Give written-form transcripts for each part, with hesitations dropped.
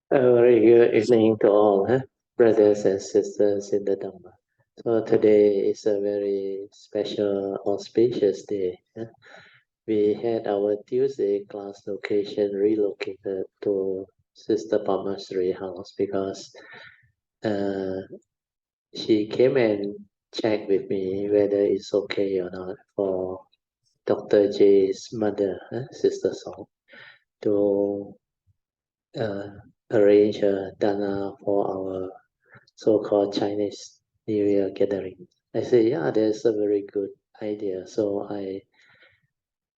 A very good evening to all, brothers and sisters in the Dhamma. So today is a very special, auspicious day. We had our Tuesday class location relocated to Sister Pamasri house because uh, she came and checked with me whether it's okay or not for Dr. J's mother, Sister Song, to uh, arrange a dana for our so-called Chinese New Year gathering. I say, yeah, that's a very good idea. So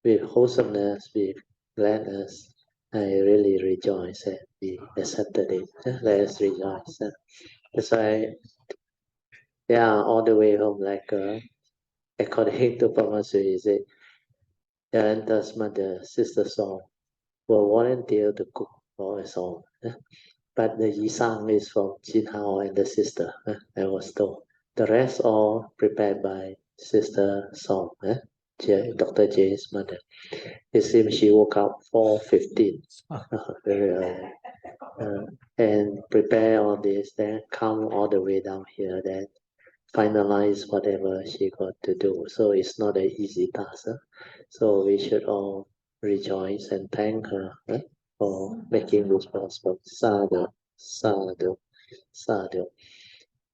with wholesomeness, with gladness, I really rejoice that we accepted it. Let's rejoice. That's why, yeah, all the way home, like according to Pama Sui, is Yanta's mother, Sister Song, will volunteer to cook for us all. But the Yisang is from Jin Hao and the sister, I was told. The rest all prepared by Sister Song, Dr. J's mother. It seems she woke up 4:15, very early, and prepare all this, then come all the way down here, then finalize whatever she got to do. So it's not an easy task. So we should all rejoice and thank her for making this possible. Sadhu, sadhu, sadhu.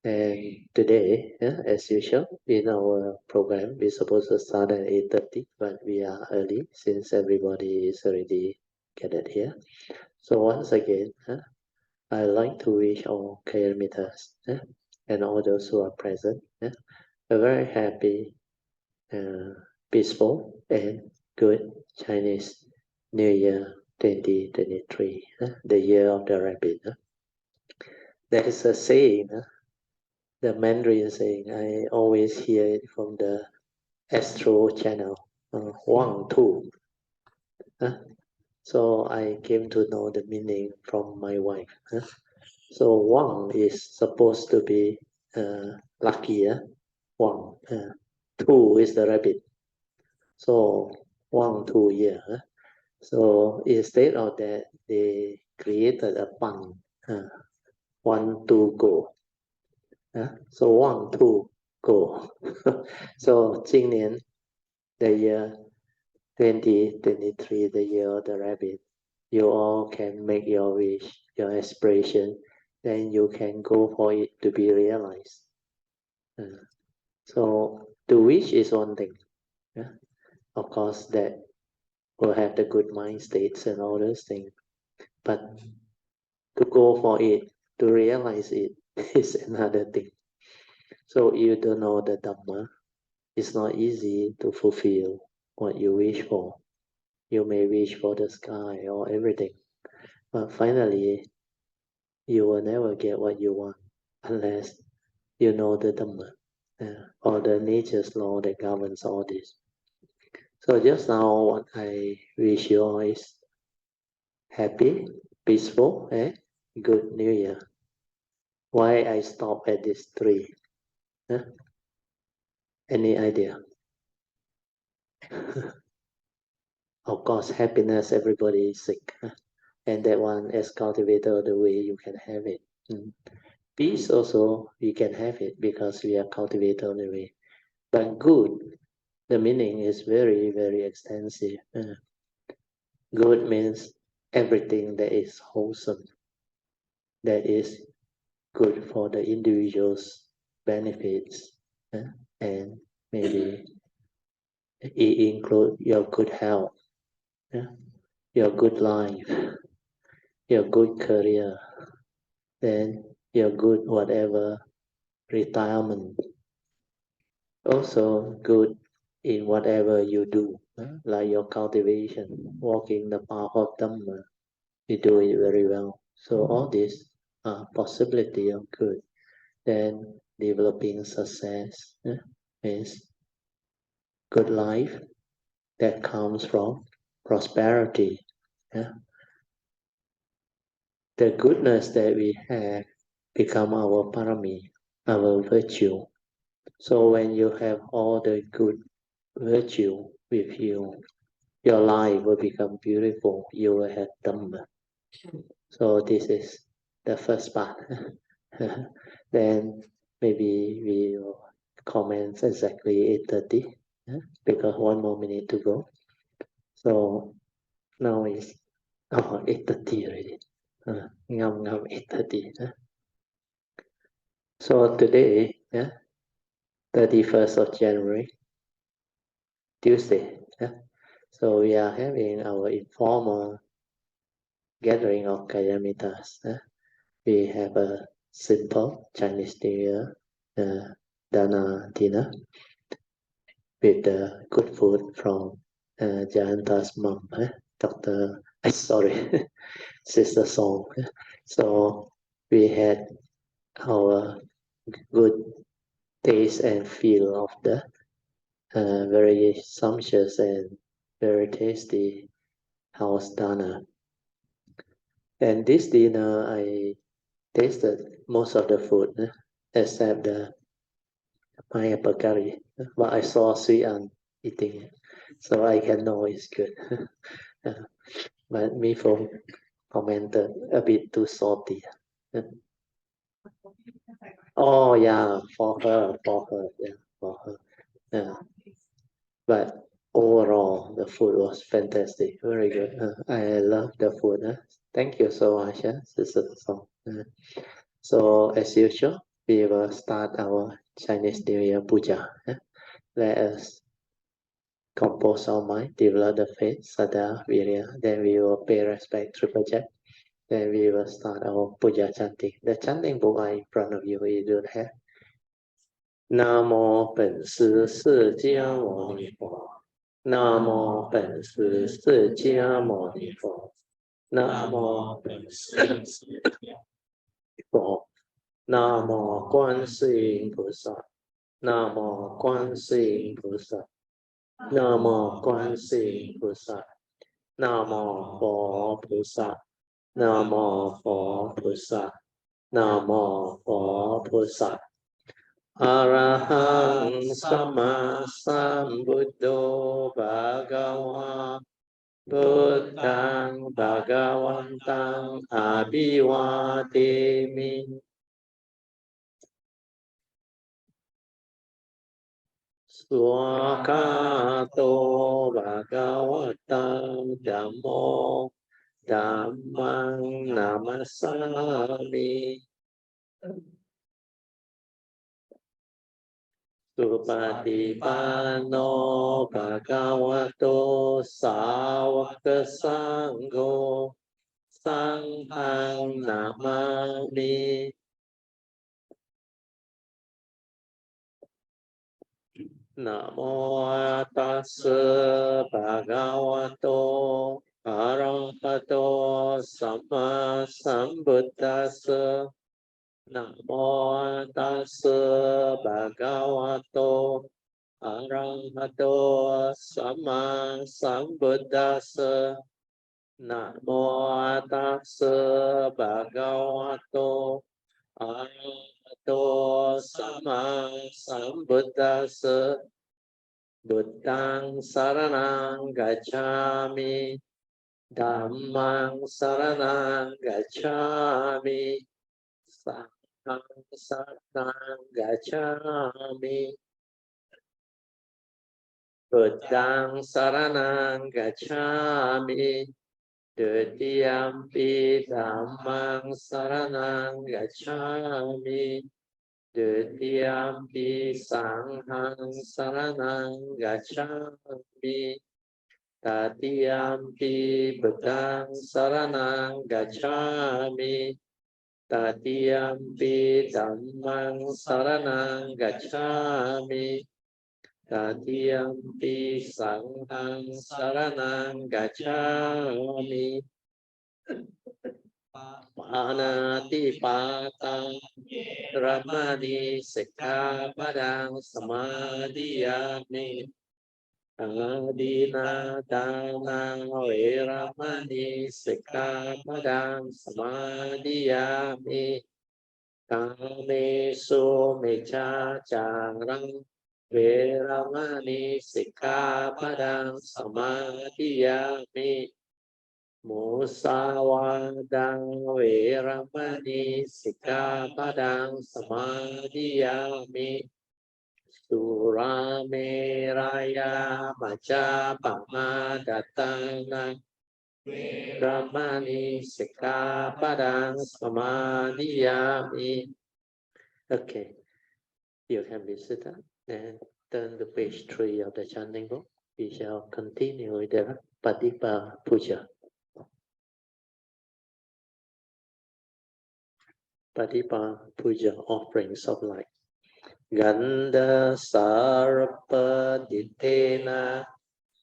And today, as usual, in our program, we're supposed to start at 8:30, but we are early since everybody is already gathered here. So once again, I like to wish all Kayamitas and all those who are present a very happy, peaceful, and good Chinese New Year 2023, the year of the rabbit. There is a saying, the Mandarin saying, I always hear it from the Astro channel, Wang Tu. So I came to know the meaning from my wife. So Wang is supposed to be lucky, Wang. Tu is the rabbit. So Wang Tu year. So instead of that, they created a pun, one, two, go. So one, two, go. So 今年 the year 2023, the year of the rabbit, you all can make your wish, your aspiration, then you can go for it to be realized. So to wish is one thing. Of course, that will have the good mind states and all those things. But to go for it, to realize it, is another thing. So you don't know the Dhamma. It's not easy to fulfill what you wish for. You may wish for the sky or everything, but finally, you will never get what you want unless you know the Dhamma or the nature's law that governs all this. So just now, what I wish you all is happy, peaceful, good New Year. Why I stop at this tree? Any idea? Of course, happiness, everybody is sick. And that one, as cultivator, the way you can have it. Peace also, we can have it because we are cultivator on the way. But good, the meaning is very, very extensive. Good means everything that is wholesome, that is good for the individual's benefits, and maybe it include your good health, your good life, your good career, then your good whatever retirement. Also good in whatever you do, like your cultivation, walking the path of Dhamma, you do it very well. So all this possibility of good. Then developing success means good life that comes from prosperity. The goodness that we have become our parami, our virtue. So when you have all the good virtue with you, your life will become beautiful. You will have Dhamma. So this is the first part. Then maybe we will comment exactly 8:30 because 1 more minute to go. So now it's 8:30 already. Ngam 8:30. So today, 31st of January, Tuesday. So we are having our informal gathering of Kayamitas. We have a simple Chinese New Year Dana dinner with the good food from Jayanta's mom, Dr. Sorry, Sister Song. So we had our good taste and feel of the very sumptuous and very tasty house dana. And this dinner, I tasted most of the food except the pineapple curry, but I saw Sui An eating it, so I can know it's good. But me from commented a bit too salty. Oh yeah, for her, yeah, for her. Yeah. But overall, the food was fantastic, very good. I love the food. Thank you so much, Sister Song. So as usual, we will start our Chinese New Year puja. Let us compose our mind, develop the faith, Sada, Virya. Then we will pay respect, triple check. Then we will start our puja chanting. The chanting book are in front of you. You don't have. Namo 本师释迦牟尼佛。南无本师释迦牟尼佛。南无本师释迦佛。南无观世音菩萨。南无观世音菩萨。南无观世音菩萨。南无佛菩萨。南无佛菩萨。南无佛菩萨。อะระหังสัมมาสัมพุทโธภะคะวะพุทธังภะคะวันตังอะภิวาเทมิสวากขาโตภะคะวะตาธัมโมธัมมังนามัสสามิสุปฏิปันโนภะคะวะโตสาวกสังโฆสังฆังนามามินะโมตัสสะภะคะวะโตอะระหะโตสัมมาสัมพุทธัสสะนะโมตัสสะภะคะวะโตอะระหะโตสัมมาสัมพุทธัสสะนะโมตัสสะภะคะวะโตอะระหะโตสัมมาสัมพุทธัสสะบุตตังสรณังกัจฉามิธัมมังสรณังกัจฉามิสังฆังสรณังกัจฉามิบุตตังสรณังกัจฉามิดุติยมปิธัมมังสรณังกัจฉามิดุติยมปิสังฆังสรณังกัจฉามิตติยมปิพุทธังสรณังกัจฉามิตติยมปิธัมมังสรณังกัจฉามิตติยมปิสังฆังสรณังกัจฉามิปานาติปาตารัมมานิสิกขาปะดังสมาธิยามิอาดีนาทานาเวรมณีสิกขาปะดังสมาธิยามิกาเมสุมิจฉาจารังเวรมณีสิกขาปะดังสมาธิยามิ Musawada Veramani Sikkhapadang Samadhiyami Surameraya Majapahadattana Veramani Sikkhapadang Samadhiyami. Okay, you can be seated and turn to page 3 of the chanting book. We shall continue with the Patipa Puja. Patipa Puja, offerings of light. Ganda Sarpa Ditena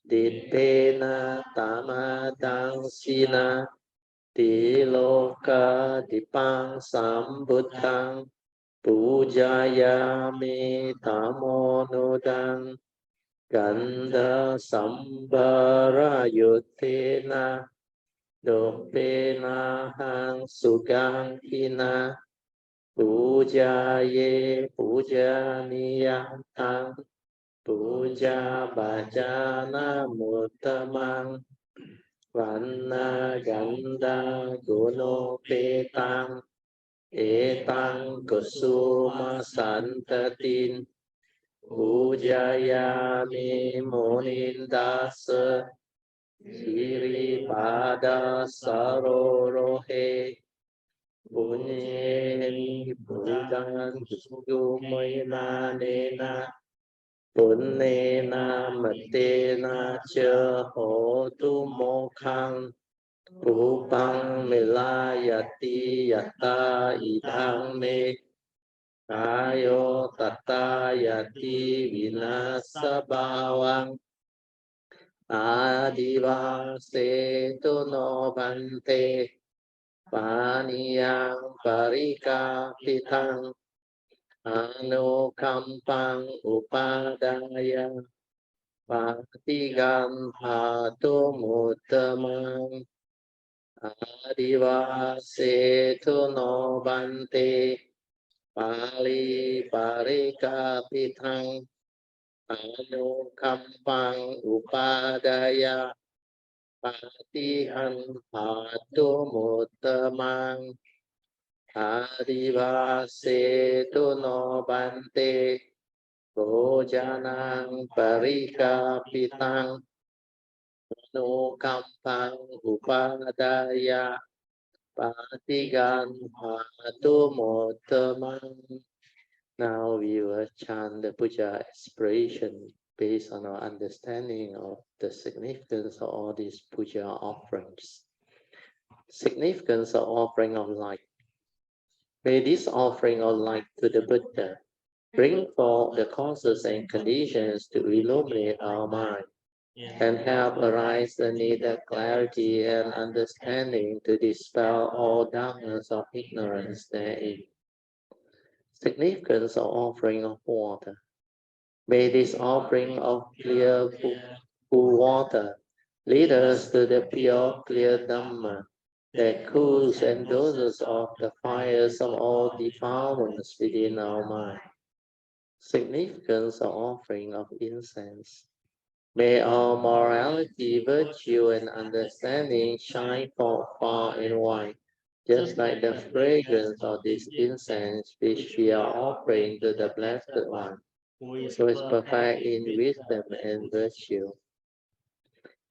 Ditena Tamadang Sina Tiloka Dipang Sambuddhang Pujayami Tamonudang Ganda Sambara Yutena Dopena Hang Sugang Hina Pujaye Pujaniyatang Puja Bhajana Muttamang Vanna Ganda Guno Petang Etang Kusuma Santatin Pujayami Munindasa Siri Pada Sarorohe Punyeni Buddhan Sugumayanena Punnena Matena Cha Hotu Mokhang Pupang Milayati Yata Idang Me Ayo Tata Yati Vinasa Bawang Adivase Tuno Bante Paniyang Parika Pitang Anukampang Upadaya Patigam Hatu Muttamang Adivase Tuno Bante Pali Parika Pitang Anukampang Upadaya Patihan Hatu Muttamang Adivase Tuno Bante Bojanang Parika Pitang Anukampang Upadaya Patigan Hatu Muttamang. Now we will chant the puja aspiration based on our understanding of the significance of all these puja offerings. Significance of offering of light. May this offering of light to the Buddha bring forth the causes and conditions to illuminate our mind and help arise the needed clarity and understanding to dispel all darkness of ignorance therein. Significance of offering of water. May this offering of clear cool water lead us to the pure, clear Dhamma that cools and doses off the fires of all defilements within our mind. Significance of offering of incense. May our morality, virtue, and understanding shine forth far and wide, just like the fragrance of this incense which we are offering to the Blessed One, who is perfect in wisdom and virtue.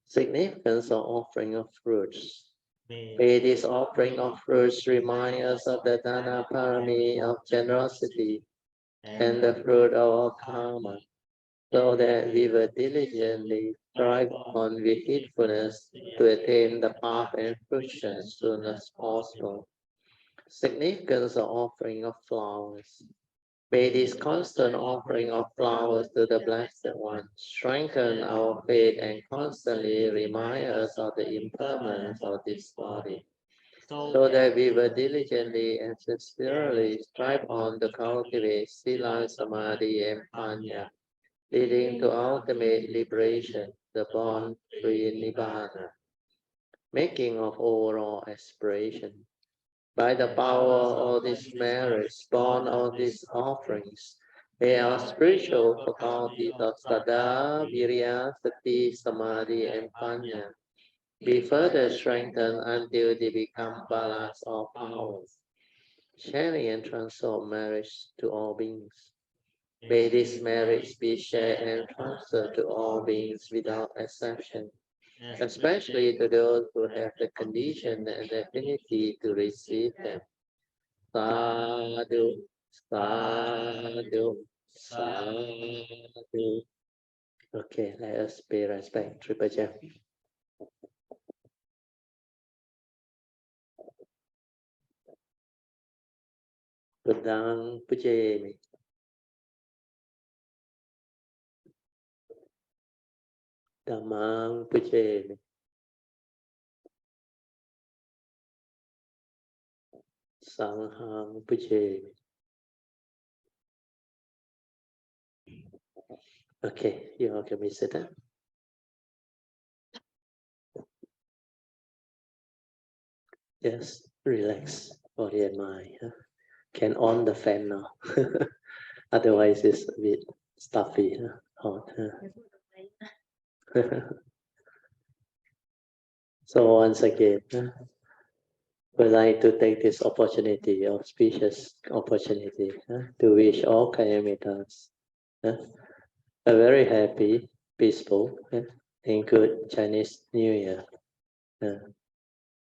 Significance of offering of fruits. May this offering of fruits remind us of the Dana Parami of generosity and the fruit of our karma, so that we will diligently strive on with heedfulness to attain the path and fruition as soon as possible. Significance of offering of flowers. May this constant offering of flowers to the Blessed One strengthen our faith and constantly remind us of the impermanence of this body, so that we will diligently and sincerely strive on to cultivate Sila, Samadhi, and Panya, leading to ultimate liberation, the born-free Nibbana. Making of overall aspiration. By the power of these merits born of these offerings, may our spiritual faculties of Sada, Virya, Sati, Samadhi, and Panya be further strengthened until they become balance of powers, sharing and transform marriage to all beings. May this marriage be shared and transferred to all beings without exception, especially to those who have the condition and the affinity to receive them. Sadhu, sadhu, sadhu. Okay, let us pay respect. Triple jump. Buddhang Puchemi. Dhammang Puchemi. Sanghang Puchemi. Okay, you all can be seated. Just relax body and mind. Can on the fan now. Otherwise, it's a bit stuffy, hot. So once again, we'd like to take this opportunity, auspicious opportunity, to wish all Kayamitas a very happy, peaceful, and good Chinese New Year.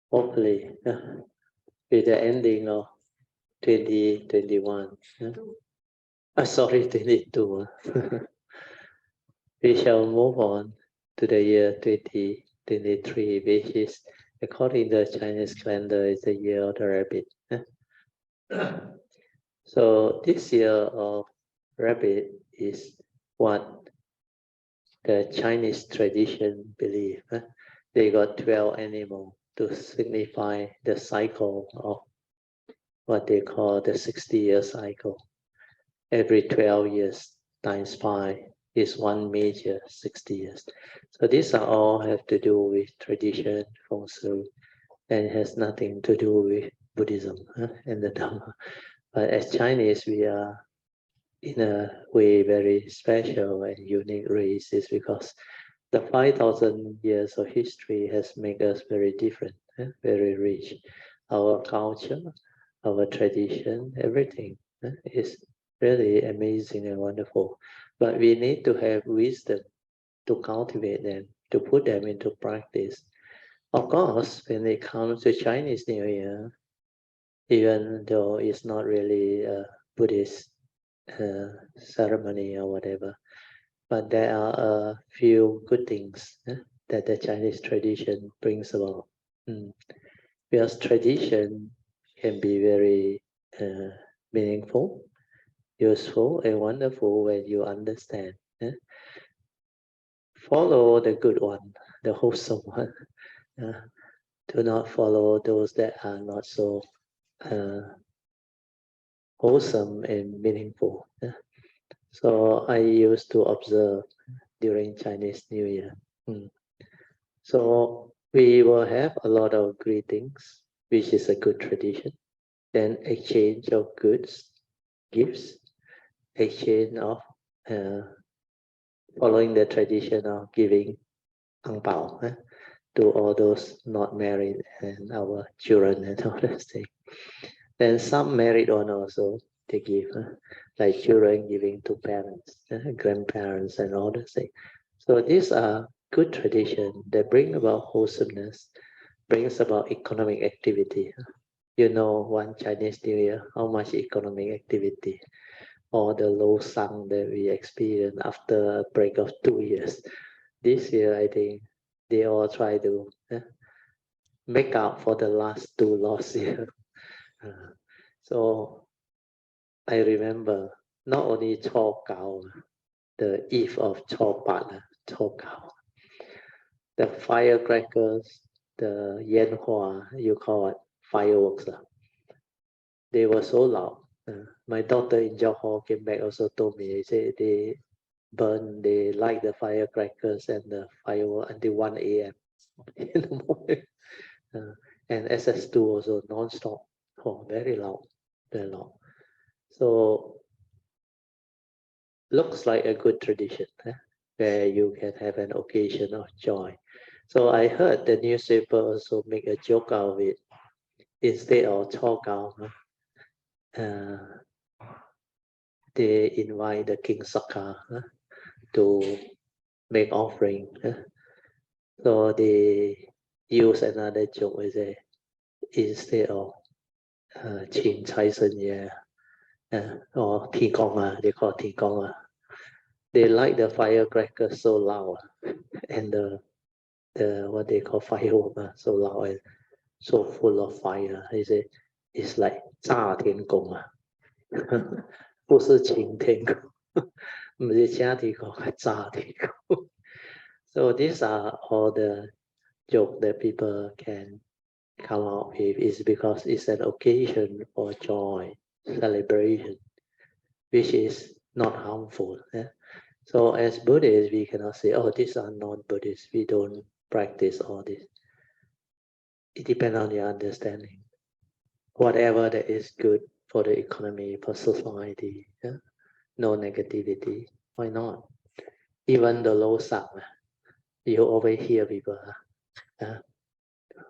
Hopefully, with the ending of 2021. Sorry, 22. We shall move on to the year 2023, which is, according to the Chinese calendar, is the year of the rabbit. So this year of rabbit is what the Chinese tradition believe. They got 12 animals to signify the cycle of what they call the 60-year cycle. Every 12 years times 5 is one major 60 years. So these are all have to do with tradition, feng shui, and has nothing to do with Buddhism and the Dhamma. But as Chinese, we are in a way very special and unique race, is because the 5,000 years of history has made us very different, very rich. Our culture, our tradition, everything is really amazing and wonderful. But we need to have wisdom to cultivate them, to put them into practice. Of course, when it comes to Chinese New Year, even though it's not really a Buddhist ceremony or whatever, but there are a few good things that the Chinese tradition brings about. Because tradition can be very meaningful, useful, and wonderful when you understand. Follow the good one, the wholesome one. Do not follow those that are not so wholesome and meaningful. So I used to observe during Chinese New Year. So we will have a lot of greetings, which is a good tradition. Then exchange of goods, gifts, exchange of following the tradition of giving ang pao to all those not married and our children and all those things. Then some married one also they give, like children giving to parents, grandparents, and all those things. So these are good tradition that bring about wholesomeness, brings about economic activity. You know, one Chinese New Year, how much economic activity, or the low sum that we experience after a break of 2 years. This year, I think they all try to make up for the last 2 lost years. So I remember not only Cho Gao, the eve of Cho Pat, Cho Gao, the firecrackers, the Yan Hua, you call it fireworks. They were so loud. My daughter in Johor came back also told me, they say they light the firecrackers and the firework until 1 a.m. in the morning. And SS2 also non-stop. Oh, very loud, very loud. So looks like a good tradition where you can have an occasion of joy. So I heard the newspaper also make a joke out of it. Instead of talk out, they invite the King Saka to make offering. So they use another joke. They say, instead of Qin Cai Sen Ye or Ti Gong, they call Ti Gong. They light the firecracker so loud, and the what they call firework so loud and so full of fire. He said it's like 炸天宫不是晴天宫，不是假天宫，还炸天宫。So these are all the joke that people can come out with. Is because it's an occasion for joy, celebration, which is not harmful. So as Buddhists, we cannot say, oh, these are non-Buddhists. We don't practice all this. It depends on your understanding. Whatever that is good for the economy, for society, no negativity. Why not? Even the low sang, you always hear people,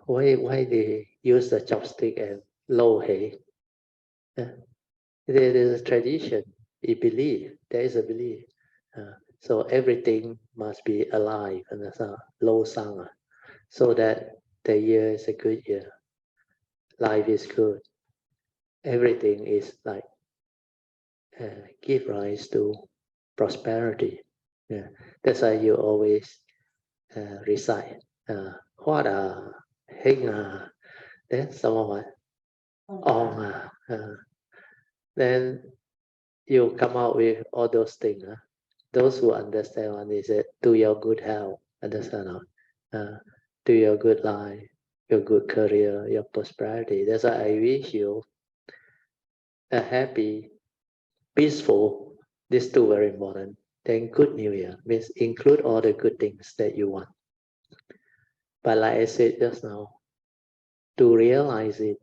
why they use the chopstick and low hay? There is a tradition, a belief. There is a belief. So everything must be alive and that's a low sang, so that the year is a good year. Life is good. Everything is like give rise to prosperity. Yeah. That's why you always recite Hoa Đà Hinh then someone on then you come out with all those things. Those who understand one is it to your good health, understand to your good life, your good career, your prosperity. That's why I wish you a happy, peaceful. These two very important. Then good New Year means include all the good things that you want. But like I said just now, to realize it,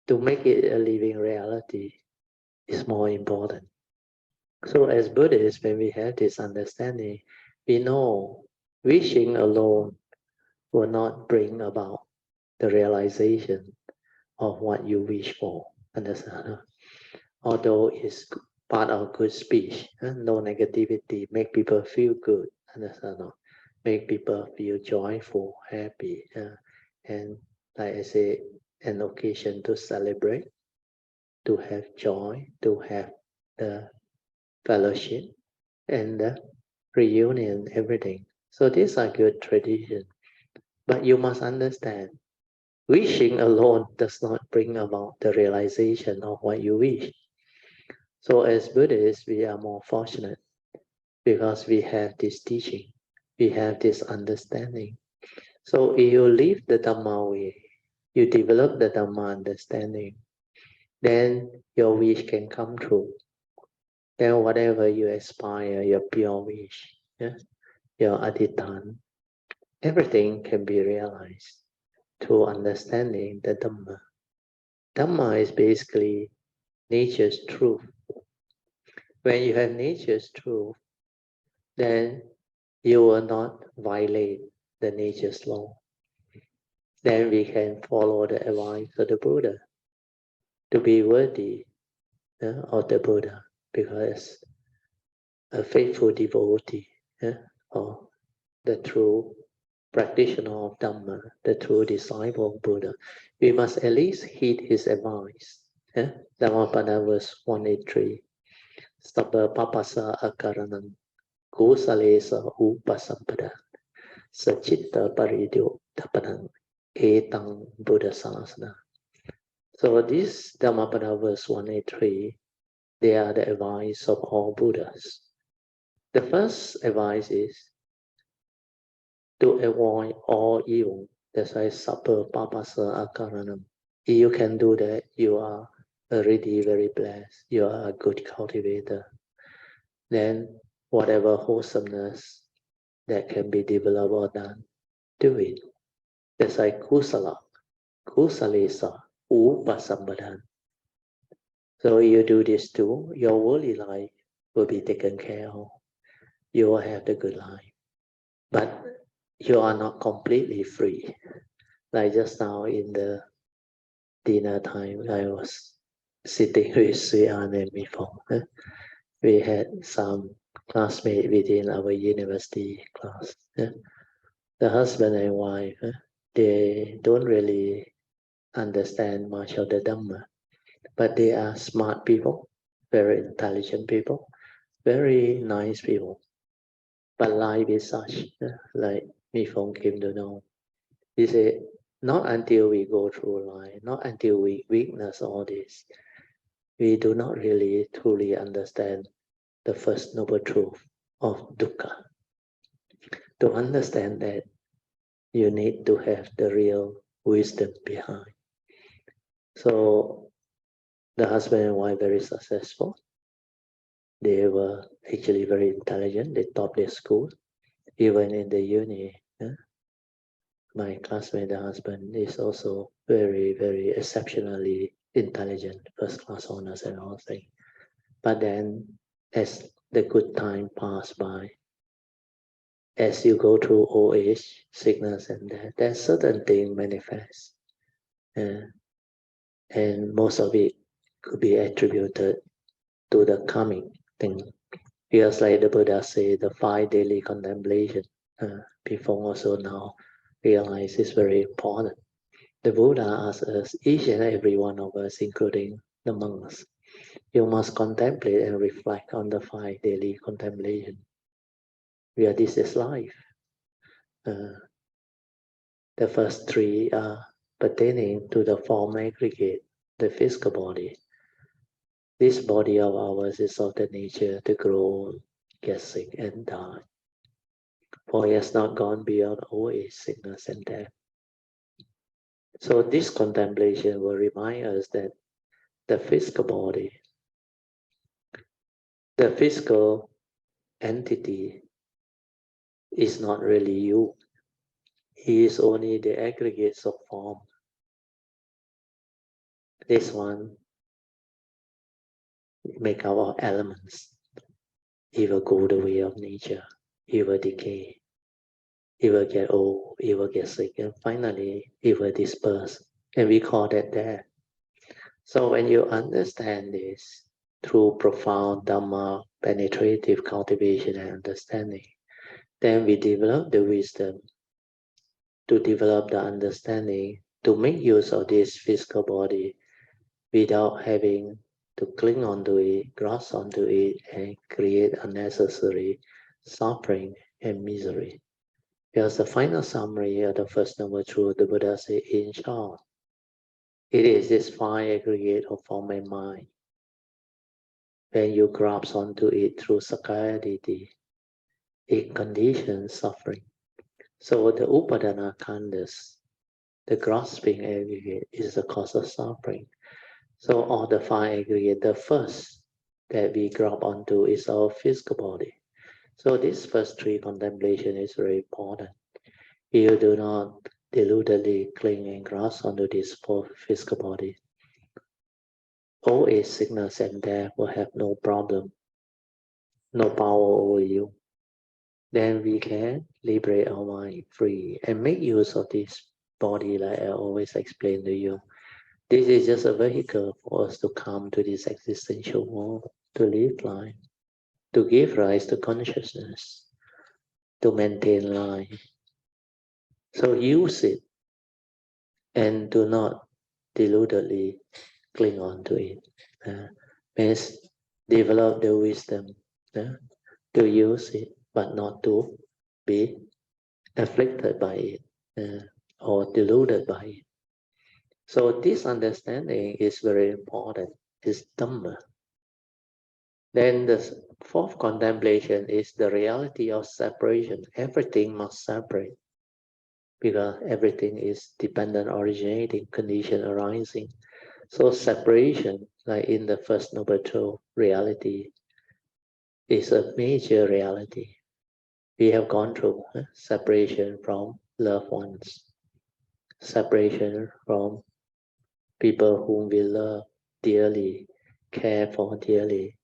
to make it a living reality is more important. So as Buddhists, when we have this understanding, we know wishing alone will not bring about the realization of what you wish for. Understand? Although it's part of good speech, no negativity, make people feel good. Understand? Make people feel joyful, happy, and like I say, an occasion to celebrate, to have joy, to have the fellowship and the reunion, everything. So these are good traditions. But you must understand, wishing alone does not bring about the realization of what you wish. So as Buddhists, we are more fortunate because we have this teaching, we have this understanding. So if you live the Dhamma way, you develop the Dhamma understanding, then your wish can come true. Then whatever you aspire, your pure wish, your adhitthan, everything can be realized through understanding the Dhamma. Dhamma is basically nature's truth. When you have nature's truth, then you will not violate the nature's law. Then we can follow the advice of the Buddha to be worthy of the Buddha, because a faithful devotee or the true practitioner of Dhamma, the true disciple of Buddha, we must at least heed his advice. Dhammapada verse 183. Sabba papasa akaranam kusalesa upasampada sachitta paridyo tapanam etang Buddha sasana. So this Dhammapada verse 183, they are the advice of all Buddhas. The first advice is to avoid all evil. That's why Sabba papasa akaranam. If you can do that, you are already very blessed. You are a good cultivator. Then whatever wholesomeness that can be developed or done, do it. That's like kusala, kusalesa, upasambadan. So you do this too, your worldly life will be taken care of. You will have the good life. But you are not completely free. Like just now in the dinner time, I was sitting with Suyan and Mifong. We had some classmates within our university class. The husband and wife, they don't really understand much of the Dhamma, but they are smart people, very intelligent people, very nice people. But life is such, like Mifong came to know. He said, not until we go through life, not until we witness all this, we do not really truly understand the first noble truth of dukkha. To understand that, you need to have the real wisdom behind. So the husband and wife very successful. They were actually very intelligent. They taught their school. Even in the uni, my classmate, the husband, is also very, very exceptionally intelligent, first class honors and all things. But then as the good time passed by, as you go through old age, sickness and death, there's certain thing manifest. And most of it could be attributed to the coming thing. Because like the Buddha say, the 5 daily contemplation, people also now realize is very important. The Buddha asks us, each and every one of us, including the monks, you must contemplate and reflect on the 5 daily contemplation. Where this is life. The first 3 are pertaining to the form aggregate, the physical body. This body of ours is of the nature to grow, get sick, and die. For it has not gone beyond old age, sickness, and death. So this contemplation will remind us that the physical body, the physical entity is not really you. He is only the aggregates of form. This one make up of elements. It will go the way of nature. It will decay. It will get old. It will get sick. And finally, it will disperse. And we call that death. So when you understand this through profound Dhamma penetrative cultivation and understanding, then we develop the wisdom to develop the understanding to make use of this physical body without having to cling onto it, grasp onto it, and create unnecessary suffering and misery. Here's the final summary of the first noble truth. The Buddha said, in short, it is this 5 aggregate of form and mind. When you grasp onto it through Sakaya Ditti, it conditions suffering. So the Upadana Khandhas, the grasping aggregate, is the cause of suffering. So all the 5 aggregate, the first that we grab onto is our physical body. So this first 3 contemplation is very important. You do not deludedly cling and grasp onto this physical body. Old age, sickness, and death will have no problem, no power over you. Then we can liberate our mind free and make use of this body, like I always explain to you. This is just a vehicle for us to come to this existential world, to live life, to give rise to consciousness, to maintain life. So use it and do not deludedly cling on to it. Means develop the wisdom to use it, but not to be afflicted by it or deluded by it. So this understanding is very important. It's Dhamma. Then the 4th contemplation is the reality of separation. Everything must separate because everything is dependent, originating, condition arising. So separation, like in the first noble truth, reality is a major reality. We have gone through separation from loved ones, separation from people whom we love dearly, care for dearly,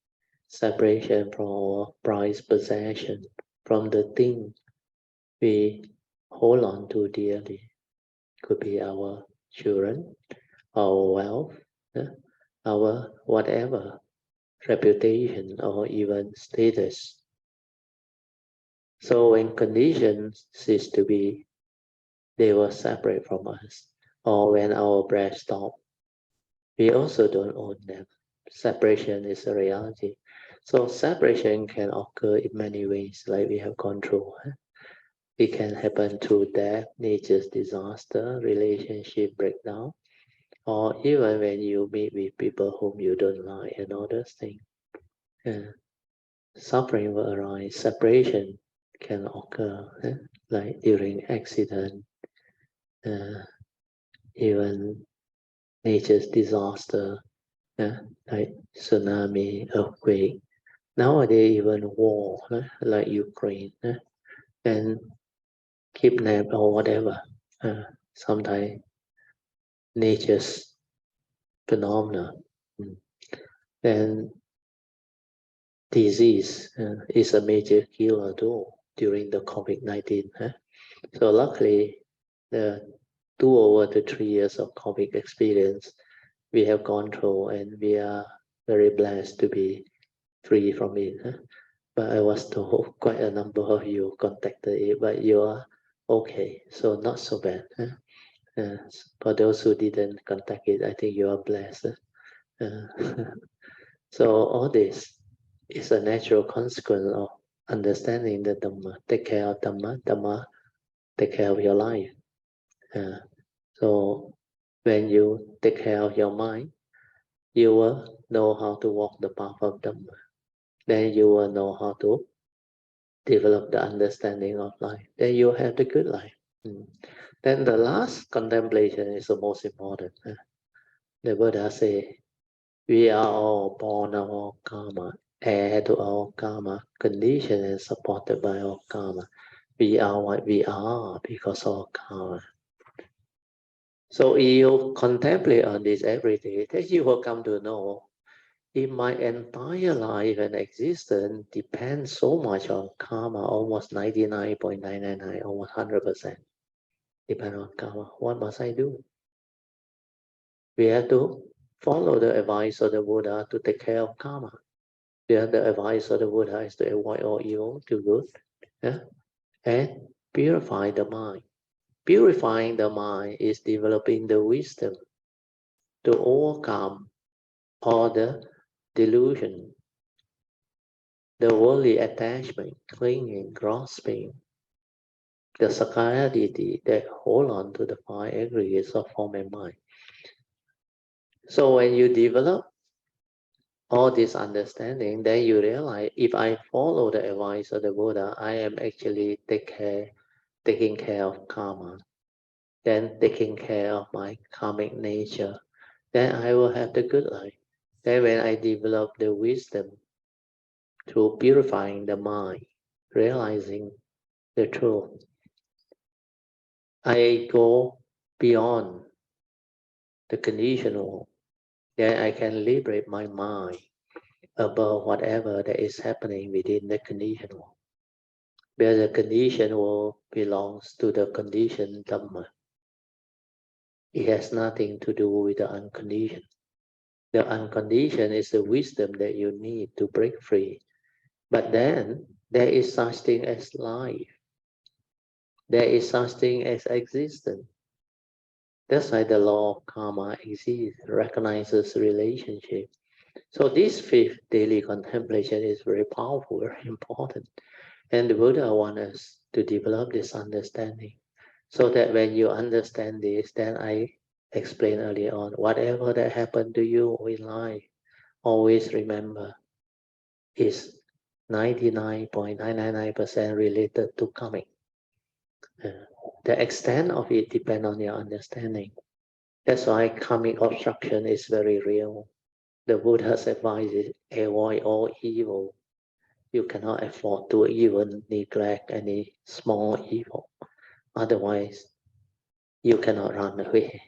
separation from our prized possession, from the thing we hold on to dearly. Could be our children, our wealth, our whatever, reputation, or even status. So when conditions cease to be, they will separate from us. Or when our breath stops, we also don't own them. Separation is a reality. So separation can occur in many ways, like we have gone through. It can happen through death, nature's disaster, relationship breakdown, or even when you meet with people whom you don't like and all those things. Suffering will arise, separation can occur, like during accident, even nature's disaster, like tsunami, earthquake. Nowadays, even war, like Ukraine, and kidnap or whatever. Sometimes nature's phenomena. And disease is a major killer too during the COVID-19. So luckily, the 2 over to 3 years of COVID experience we have gone through, and we are very blessed to be free from it. But I was told quite a number of you contacted it, but you are okay, so not so bad. For those who didn't contact it, I think you are blessed. Uh, so all this is a natural consequence of understanding the Dhamma. Take care of Dhamma, Dhamma take care of your life. So when you take care of your mind, you will know how to walk the path of Dhamma. Then you will know how to develop the understanding of life. Then you have the good life. Then the last contemplation is the most important. The Buddha say, we are all born of our karma, heir to our karma, conditioned and supported by our karma. We are what we are because of our karma. So if you contemplate on this every day, then you will come to know, in my entire life and existence depends so much on karma, almost 99.999, almost 100% depend on karma. What must I do? We have to follow the advice of the Buddha to take care of karma. The advice of the Buddha is to avoid all evil, do good, and purify the mind. Purifying the mind is developing the wisdom to overcome all the delusion, the worldly attachment, clinging, grasping, the Sakaya deity that hold on to the five aggregates of form and mind. So when you develop all this understanding, then you realize if I follow the advice of the Buddha, I am actually taking care of karma, then taking care of my karmic nature, then I will have the good life. Then when I develop the wisdom through purifying the mind, realizing the truth, I go beyond the conditional, then I can liberate my mind above whatever that is happening within the conditional. Where the conditional belongs to the conditioned Dhamma. It has nothing to do with the unconditioned. The unconditioned is the wisdom that you need to break free. But then there is such thing as life. There is such thing as existence. That's why the law of karma exists, recognizes relationship. So this fifth daily contemplation is very powerful, very important. And the Buddha wants us to develop this understanding. So that when you understand this, then I explained earlier on, whatever that happened to you in life, always remember is 99.999% related to coming. The extent of it depends on your understanding. That's why karmic obstruction is very real. The Buddha's advice is avoid all evil. You cannot afford to even neglect any small evil. Otherwise, you cannot run away.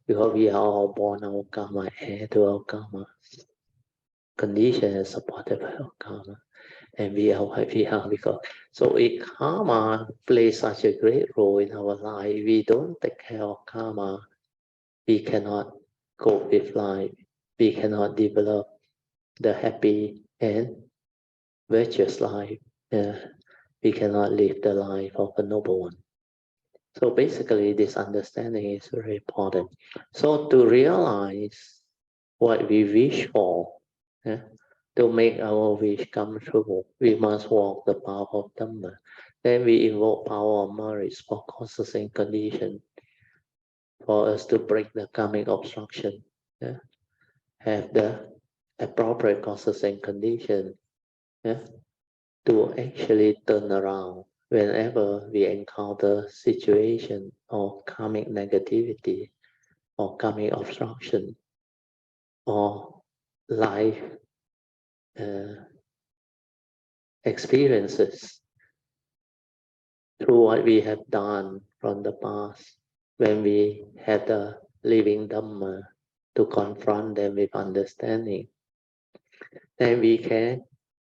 Because we are all born our karma, heir to our karma. Condition is supported by our karma. and we are why we are because so if karma plays such a great role in our life, we don't take care of karma, we cannot cope with life, we cannot develop the happy and virtuous life. We cannot live the life of a noble one. So basically, this understanding is very important. So to realize what we wish for, yeah, to make our wish come true, we must walk the path of Dhamma. Then we invoke power of merits for causes and conditions for us to break the karmic obstruction. Yeah, have the appropriate causes and conditions. Yeah, to actually turn around whenever we encounter situation or karmic negativity or karmic obstruction or life uh, experiences through what we have done from the past when we had the living Dhamma to confront them with understanding, then we can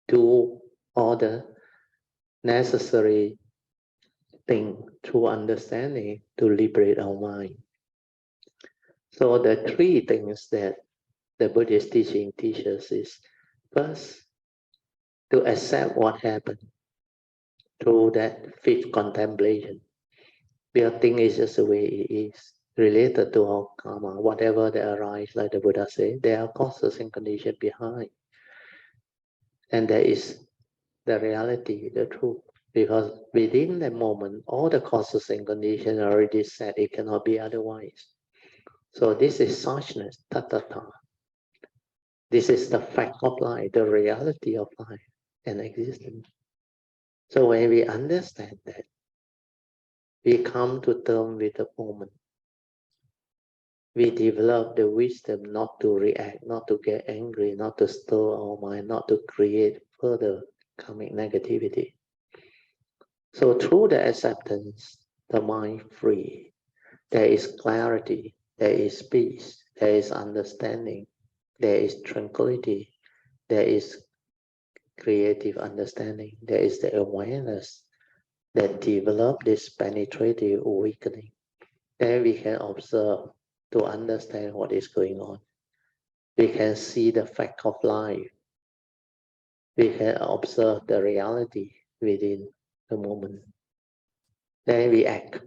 do all the necessary thing through understanding to liberate our mind. So the three things that the Buddhist teaching teaches is first to accept what happened through that fifth contemplation. Because thing is just the way it is, related to our karma, whatever that arise, like the Buddha said, there are causes and conditions behind. And there is the reality, the truth. Because within the moment, all the causes and conditions are already set, it cannot be otherwise. So this is suchness, tathata. This is the fact of life, the reality of life and existence. So when we understand that, we come to terms with the moment. We develop the wisdom not to react, not to get angry, not to stir our mind, not to create further karmic negativity. So through the acceptance, the mind free, there is clarity, there is peace, there is understanding, there is tranquility, there is creative understanding, there is the awareness that develop this penetrative awakening. Then we can observe to understand what is going on. We can see the fact of life. We can observe the reality within the moment. Then we act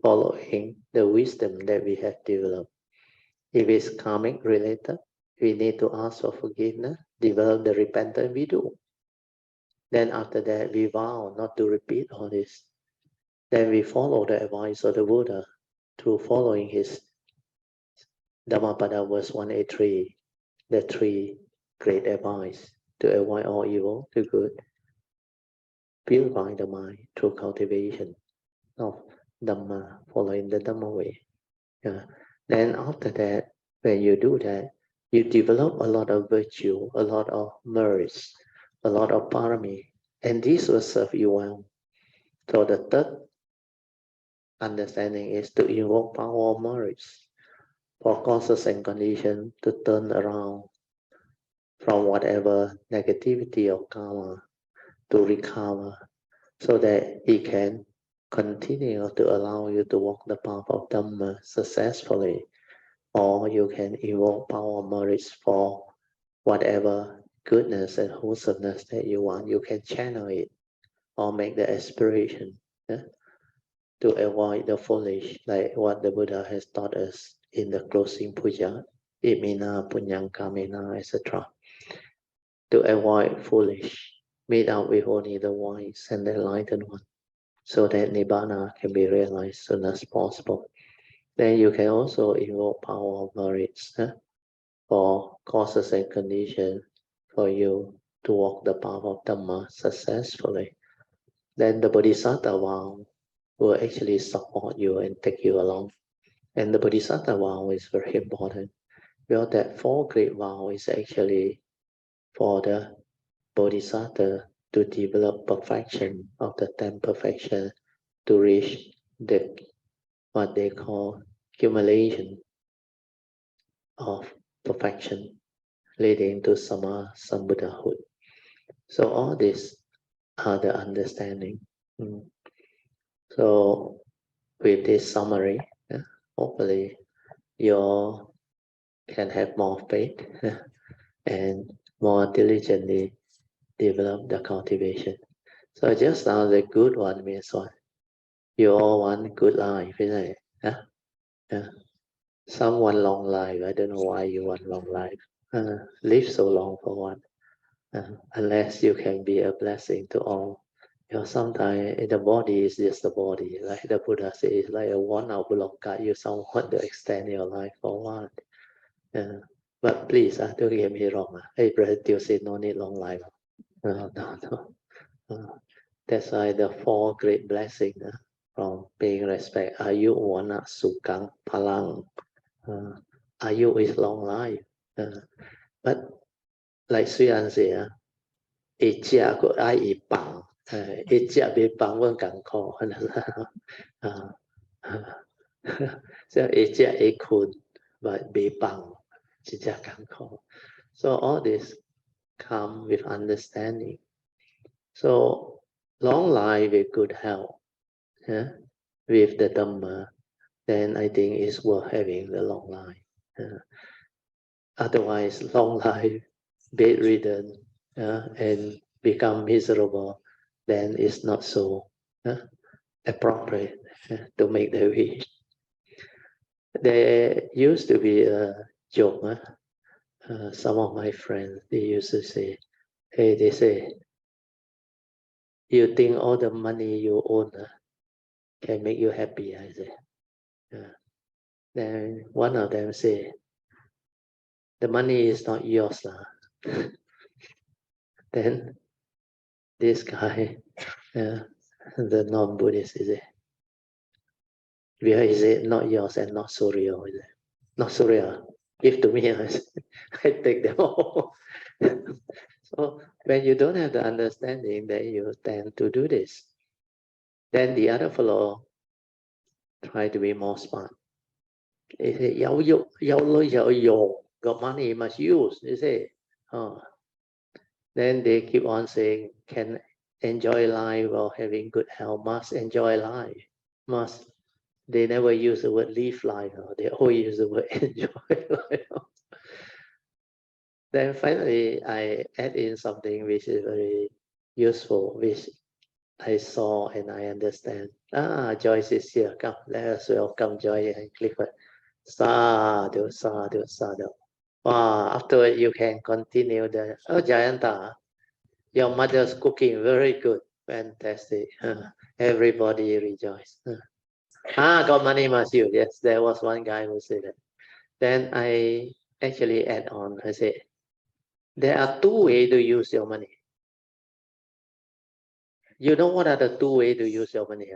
following the wisdom that we have developed. If it's karmic related, we need to ask for forgiveness, develop the repentance we do. Then after that, we vow not to repeat all this. Then we follow the advice of the Buddha through following his Dhammapada verse 183, the three great advice to avoid all evil, do good, purify the mind through cultivation of Dhamma, following the Dhamma way. Yeah. Then after that, when you do that, you develop a lot of virtue, a lot of merits, a lot of parami, and this will serve you well. So the third understanding is to invoke power of merits for causes and conditions to turn around from whatever negativity or karma to recover so that it can continue to allow you to walk the path of Dhamma successfully, or you can evoke power merits for whatever goodness and wholesomeness that you want. You can channel it or make the aspiration, yeah, to avoid the foolish, like what the Buddha has taught us in the closing puja, imina, punyang, kamena, etc. To avoid foolish, meet up with only the wise and the enlightened one, so that Nibbana can be realized as soon as possible. Then you can also invoke power of merits, for causes and conditions for you to walk the path of Dhamma successfully. Then the Bodhisattva vow will actually support you and take you along. And the Bodhisattva vow is very important. Well, that four great vow is actually for the Bodhisattva to develop perfection of the 10 perfection to reach the what they call accumulation of perfection. leading to Sambuddhahood. So all these are the understanding. So with this summary, hopefully you can have more faith and more diligently develop the cultivation. So just now the good one means what? You all want good life, isn't it? Yeah. Some want long life. I don't know why you want long life. Live so long for what? Unless you can be a blessing to all. Sometimes the body is just the body. Like the Buddha says, like a worn-out bullock. You someone want to extend your life for what? But please, don't get me wrong. Hey, Brother Teoh said no need long life. No. That's why the four great blessings from paying respect. Ayu wana sukang palang. Ayu is long life. But like Sri An say, 一家个爱一帮，一家别帮问艰苦，啊，所以一家一困，but 别帮，一家艰苦。So all this come with understanding. So long life with good health, with the Dhamma, then I think it's worth having the long life. Otherwise, long life, bedridden, and become miserable, then it's not so appropriate to make the wish. There used to be a joke. Some of my friends, they used to say, hey, they say, you think all the money you own can make you happy? I say. Then one of them say, the money is not yours. Then this guy, the non-Buddhist, is it? Where is it not yours and not so real? Is it? Not so real. Give to me, I take them all. So when you don't have the understanding, then you tend to do this. Then the other fellow try to be more smart. He say, got money, you must use. He say, oh. Then they keep on saying, can enjoy life while having good health, must enjoy life, must. They never use the word live life, they always use the word enjoy life. Then finally, I add in something which is very useful, which I saw and I understand. Joyce is here. Come, let us welcome Joy and Clifford. Sadhu, sadhu, sadhu. Wow, afterward you can continue the. Oh, Jayanta, your mother's cooking very good, fantastic. Everybody rejoice. Got money must use. Yes, there was one guy who said that. Then I actually add on. I say, there are two ways to use your money. You know what are the two ways to use your money?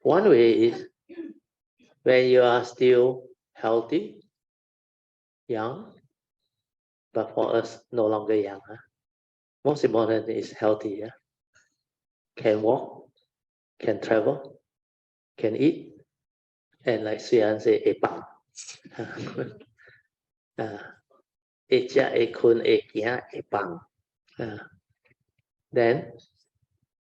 One way is when you are still healthy, young, but for us, no longer young. Most important is healthy. Can walk, can travel, can eat, and like Suyan say, epang. Echa, ekun, ekia, epang. Then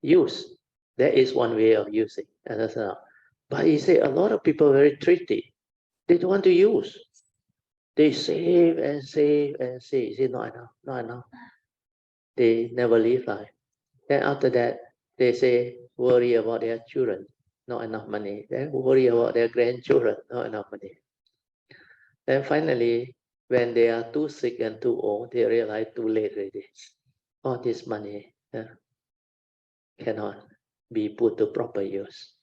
use. That is one way of using. But he said a lot of people are very tricky. They don't want to use. They save and save and save. Is not enough? Not enough. They never live life. Then after that, they say worry about their children, not enough money. Then worry about their grandchildren, not enough money. Then finally, when they are too sick and too old, they realize too late already. All this money cannot be put to proper use.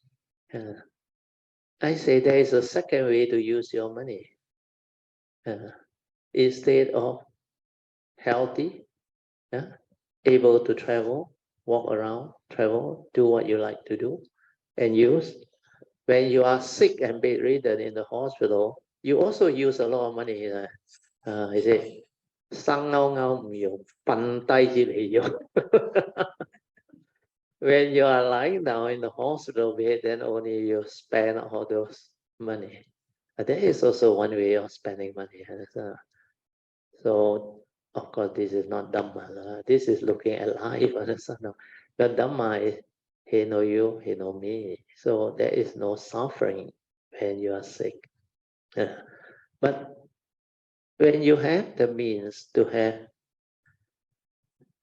I say there is a second way to use your money. Instead of healthy, able to travel, walk around, travel, do what you like to do, and use. When you are sick and bedridden in the hospital, you also use a lot of money. He say, "生勾勾唔用，瞓低至嚟用." When you are lying down in the hospital bed, then only you spend all those money. There is also one way of spending money. So, of course, this is not Dhamma. This is looking at life. No. But Dhamma is, he know you, he know me. So there is no suffering when you are sick. But when you have the means to have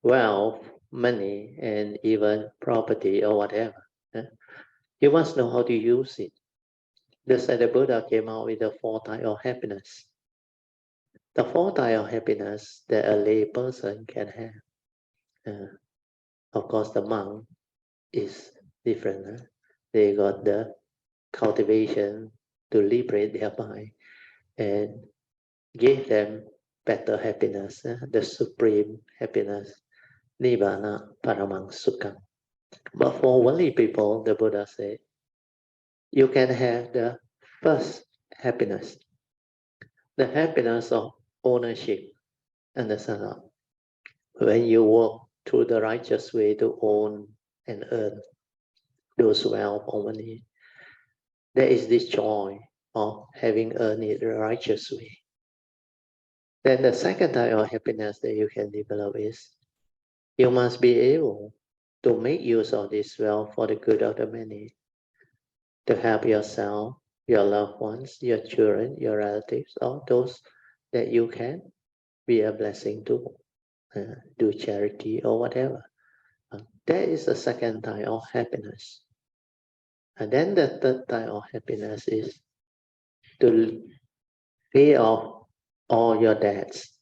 wealth, money, and even property or whatever, you must know how to use it. Just as the Buddha came out with the four types of happiness. The four types of happiness that a lay person can have. Of course, the monk is different. They got the cultivation to liberate their mind and give them better happiness, the supreme happiness, nibbana paramang sukham. But for worldly people, the Buddha said, you can have the first happiness, the happiness of ownership. Understand? When you work through the righteous way to own and earn those wealth or money, there is this joy of having earned it the righteous way. Then the second type of happiness that you can develop is you must be able to make use of this wealth for the good of the many, to help yourself, your loved ones, your children, your relatives, or those that you can be a blessing to, do charity or whatever. That is the second type of happiness. And then the third type of happiness is to pay off all your debts,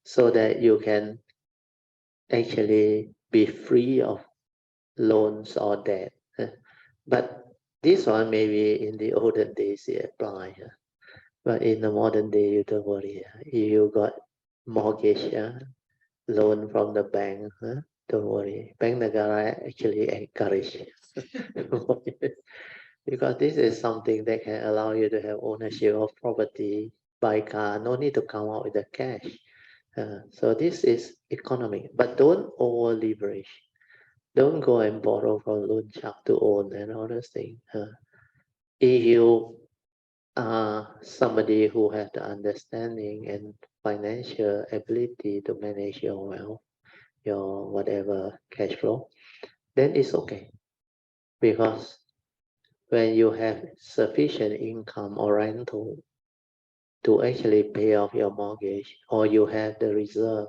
so that you can actually be free of loans or debt. But this one maybe in the olden days it apply. But in the modern day, you don't worry. You got mortgage, loan from the bank. Don't worry. Bank Nagara actually encourage because this is something that can allow you to have ownership of property, buy car, no need to come out with the cash. So this is economic, but don't over leverage. Don't go and borrow from loan shark to own and all those things. If you are somebody who has the understanding and financial ability to manage your wealth, your whatever cash flow, then it's okay. Because when you have sufficient income or rental to actually pay off your mortgage, or you have the reserve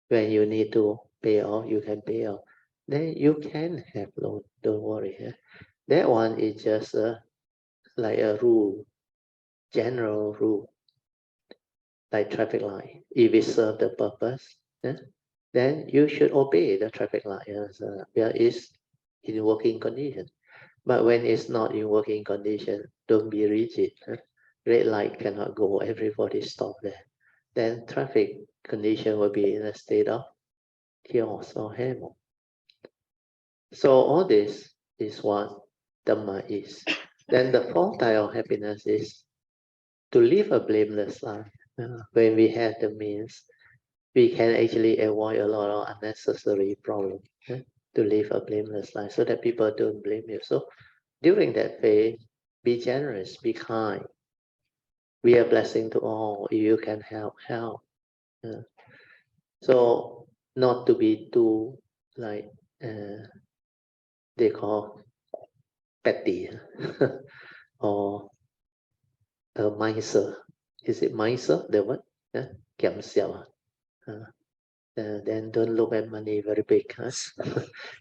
when you need to pay off, you can pay off, then you can have loan. Don't worry. That one is just like a rule, general rule, like traffic light. If it serves the purpose, then you should obey the traffic light. Where it's in working condition. But when it's not in working condition, don't be rigid. Red light cannot go, everybody stop there. Then traffic condition will be in a state of chaos or havoc. So all this is what Dhamma is. Then the fourth type of happiness is to live a blameless life. When we have the means, we can actually avoid a lot of unnecessary problems, to live a blameless life so that people don't blame you. So during that phase, be generous, be kind. Be a blessing to all. If you can help, help. So not to be too like they call petty or a miser. Is it miser? The what? Kiam xiao. Then don't look at money very big.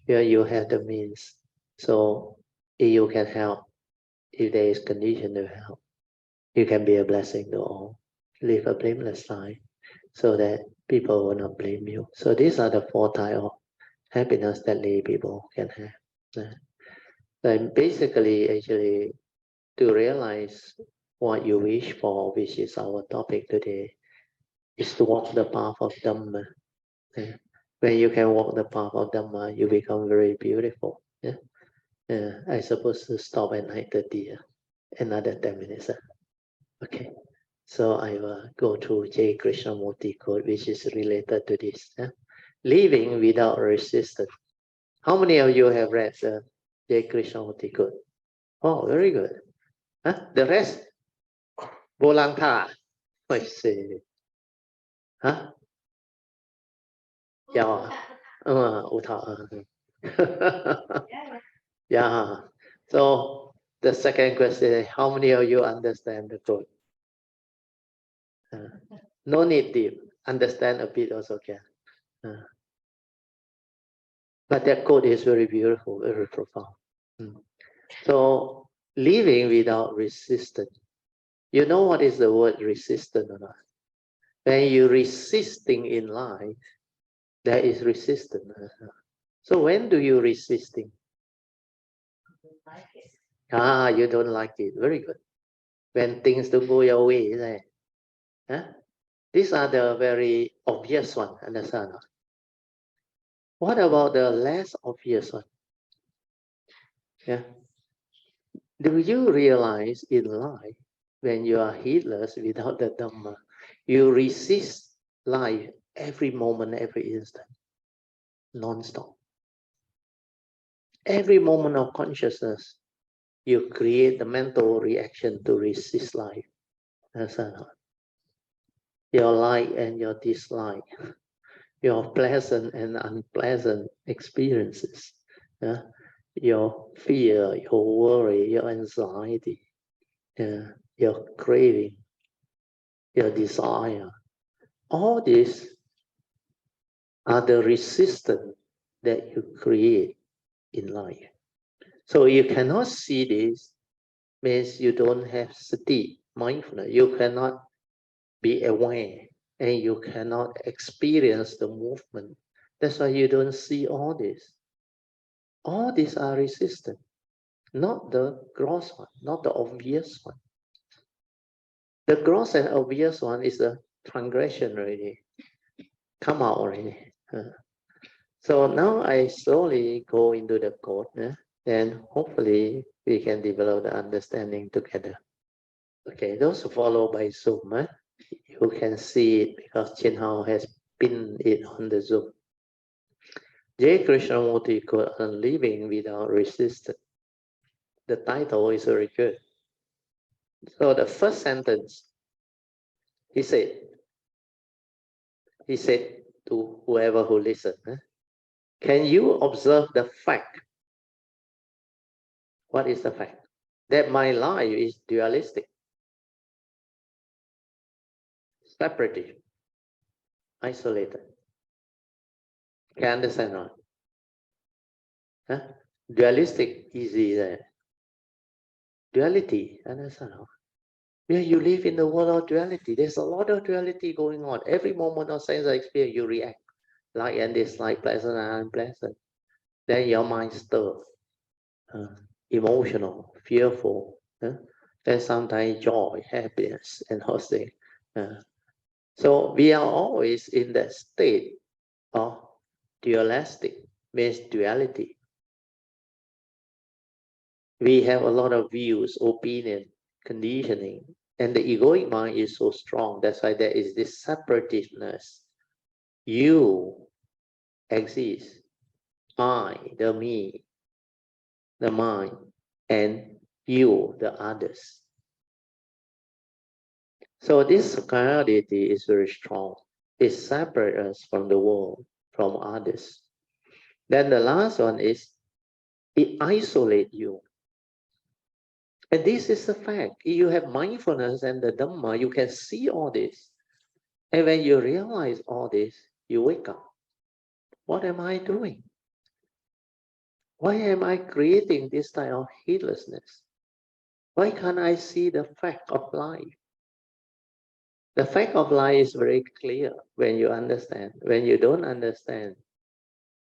Yeah, you have the means. So if you can help, if there is condition to help, you can be a blessing to all. Live a blameless life so that people will not blame you. So these are the four types of happiness that lay people can have. And basically, actually, to realize what you wish for, which is our topic today, is to walk the path of Dhamma. When you can walk the path of Dhamma, you become very beautiful. I suppose to stop at 9:30. Another 10 minutes. Okay. So I will go through J. Krishnamurti quote, which is related to this. Living without resistance. How many of you have read the J. Krishnamurti quote? Oh, very good. The rest, lang tha. I see. Huh? Yeah. Utha. Yeah. So the second question is, how many of you understand the code? No need deep. Understand a bit also can. But that code is very beautiful, very profound. So living without resistance. You know what is the word resistance or not? When you resisting in life, there is resistance. So when do you resisting? You don't like it. Very good. When things don't go your way, isn't it? These are the very obvious one, understand? What about the less obvious one? Yeah. Do you realize in life, when you are heedless without the Dhamma, you resist life every moment, every instant, non-stop. Every moment of consciousness, you create the mental reaction to resist life. Your like and your dislike, your pleasant and unpleasant experiences, your fear, your worry, your anxiety, your craving, your desire. All these are the resistance that you create in life. So you cannot see this, means you don't have sati, mindfulness. You cannot be aware and you cannot experience the movement. That's why you don't see all this. All these are resistant, not the gross one, not the obvious one. The gross and obvious one is the transgression already, come out already. So now I slowly go into the code, and hopefully we can develop the understanding together. Okay, those who follow by Zoom, you can see it because Chin Hao has pinned it on the Zoom. J. Krishnamurti code on living without resistance. The title is very good. So the first sentence, he said to whoever who listened, can you observe the fact? What is the fact? That my life is dualistic, separative, isolated. Can understand right? Dualistic, easy there. Duality, understand how? Yeah, you live in the world of duality. There's a lot of duality going on. Every moment of sense experience, you react. Like and dislike, pleasant and unpleasant. Then your mind stirs. Emotional, fearful. Then sometimes joy, happiness, and hosting. So we are always in that state of dualistic, means duality. We have a lot of views, opinion, conditioning, and the egoic mind is so strong. That's why there is this separativeness. You exist, I, the me, the mind, and you, the others. So this carnality is very strong. It separates us from the world, from others. Then the last one is it isolates you. And this is the fact. You have mindfulness and the Dhamma, you can see all this. And when you realize all this, you wake up. What am I doing? Why am I creating this type of heedlessness? Why can't I see the fact of life? The fact of life is very clear when you understand. When you don't understand,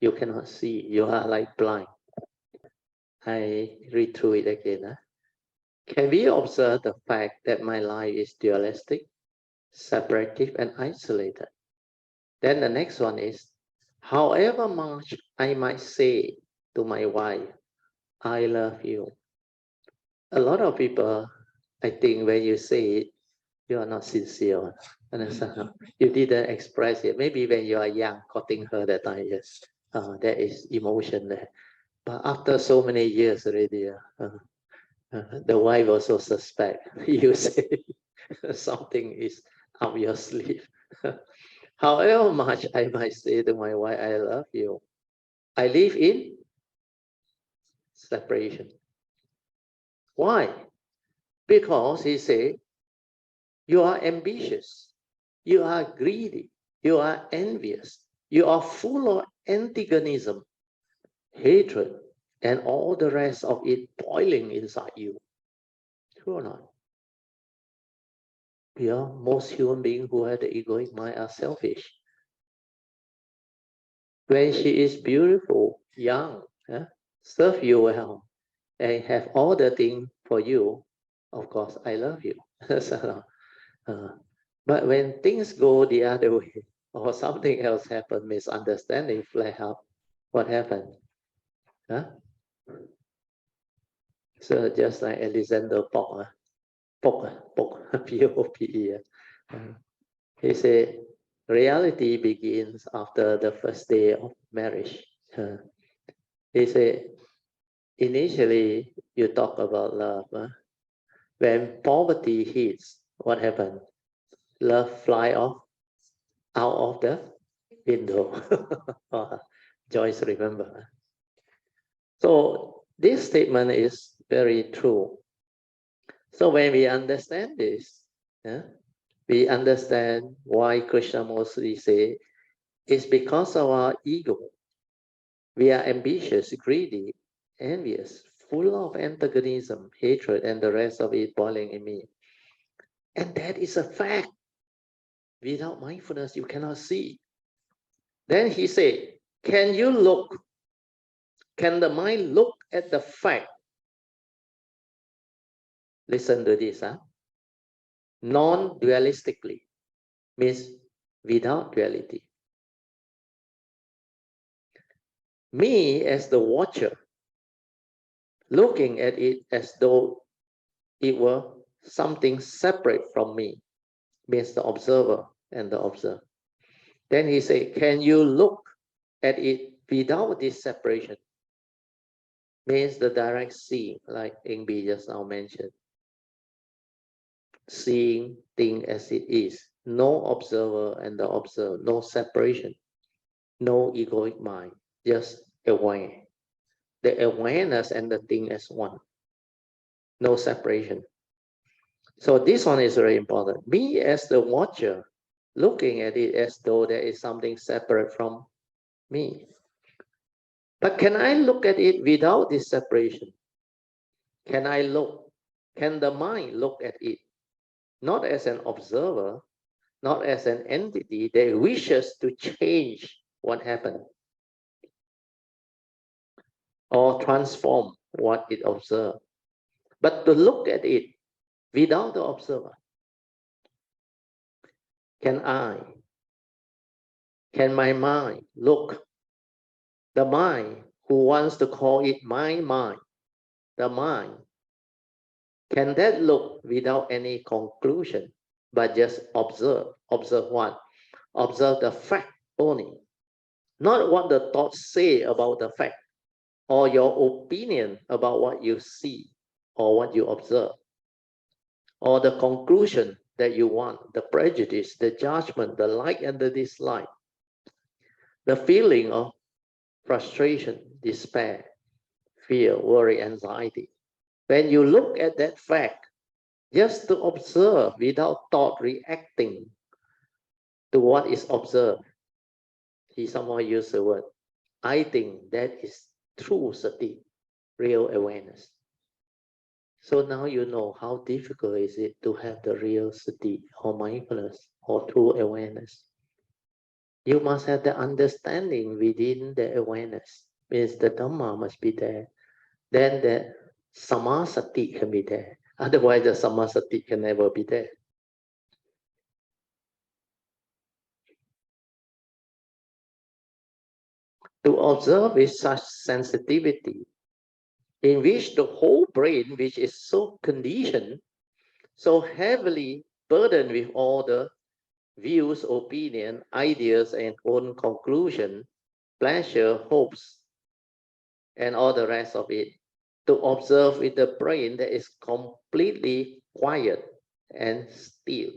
you cannot see. You are like blind. I read through it again. Can we observe the fact that my life is dualistic, separative, and isolated? Then the next one is, however much I might say to my wife, I love you. A lot of people, I think when you say it, you are not sincere. Understand? You didn't express it. Maybe when you are young, courting her that time, yes, there is emotion there. But after so many years already, the wife also suspect you say something is up your sleeve. However much I might say to my wife, I love you, I live in separation. Why? Because he said, you are ambitious, you are greedy, you are envious, you are full of antagonism, hatred, and all the rest of it boiling inside you. True or not? Yeah, most human beings who have the egoic mind are selfish. When she is beautiful, young, serve you well, and have all the things for you, of course, I love you. So, but when things go the other way, or something else happen, misunderstanding flare up, what happened? Huh? So just like Alexander Pope, Pope, P-O-P-E. He said, reality begins after the first day of marriage. He said, initially you talk about love. When poverty hits, what happened? Love fly off out of the window. Joyce, remember. So this statement is very true. So when we understand this, we understand why Krishna mostly say it's because of our ego. We are ambitious, greedy, envious, full of antagonism, hatred, and the rest of it boiling in me. And that is a fact. Without mindfulness, you cannot see. Then he said, can you look? Can the mind look at the fact? Listen to this, non-dualistically, means without duality. Me as the watcher, looking at it as though it were something separate from me, means the observer and the observed. Then he said, can you look at it without this separation? Means the direct seeing, like Ingbi just now mentioned. Seeing thing as it is. No observer and the observed, no separation, no egoic mind, just aware. The awareness and the thing as one. No separation. So this one is very important. Me as the watcher, looking at it as though there is something separate from me. But can I look at it without this separation? Can I look? Can the mind look at it? Not as an observer, not as an entity that wishes to change what happened or transform what it observed, but to look at it without the observer. Can my mind look? The mind who wants to call it my mind, the mind, can that look without any conclusion, but just observe? Observe what? Observe the fact only, not what the thoughts say about the fact or your opinion about what you see or what you observe, or the conclusion that you want, the prejudice, the judgment, the like and the dislike, the feeling of frustration, despair, fear, worry, anxiety. When you look at that fact, just to observe without thought reacting to what is observed, he somehow used the word, I think that is true sati, real awareness. So now you know how difficult is it to have the real sati or mindfulness or true awareness. You must have the understanding within the awareness. Means the Dhamma must be there. Then the samasati can be there. Otherwise, the samasati can never be there. To observe with such sensitivity, in which the whole brain, which is so conditioned, so heavily burdened with all the views, opinion, ideas, and own conclusion, pleasure, hopes, and all the rest of it, to observe with the brain that is completely quiet and still,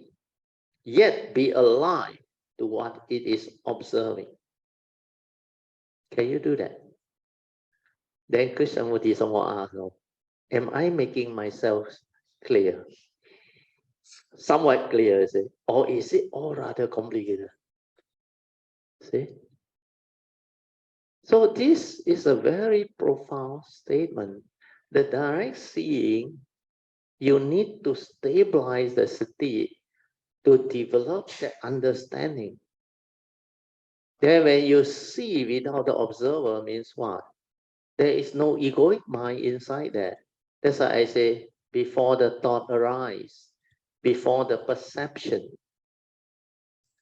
yet be alive to what it is observing. Can you do that? Then Krishnamurti Sangha asks, am I making myself clear? Somewhat clear, is it? Or is it all rather complicated? See? So this is a very profound statement. The direct seeing, you need to stabilize the sati to develop the understanding. Then when you see without the observer means what? There is no egoic mind inside that. That's why I say before the thought arises, before the perception,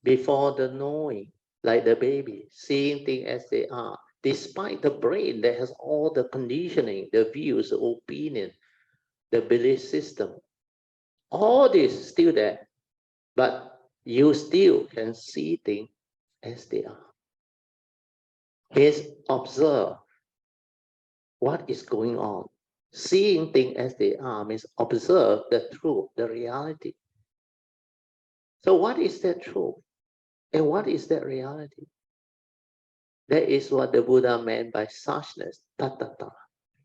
before the knowing, like the baby, seeing things as they are, despite the brain that has all the conditioning, the views, the opinion, the belief system, all this still there, but you still can see things as they are. Is observe what is going on. Seeing things as they are means observe the truth, the reality. So what is that truth? And what is that reality? That is what the Buddha meant by suchness, tattva.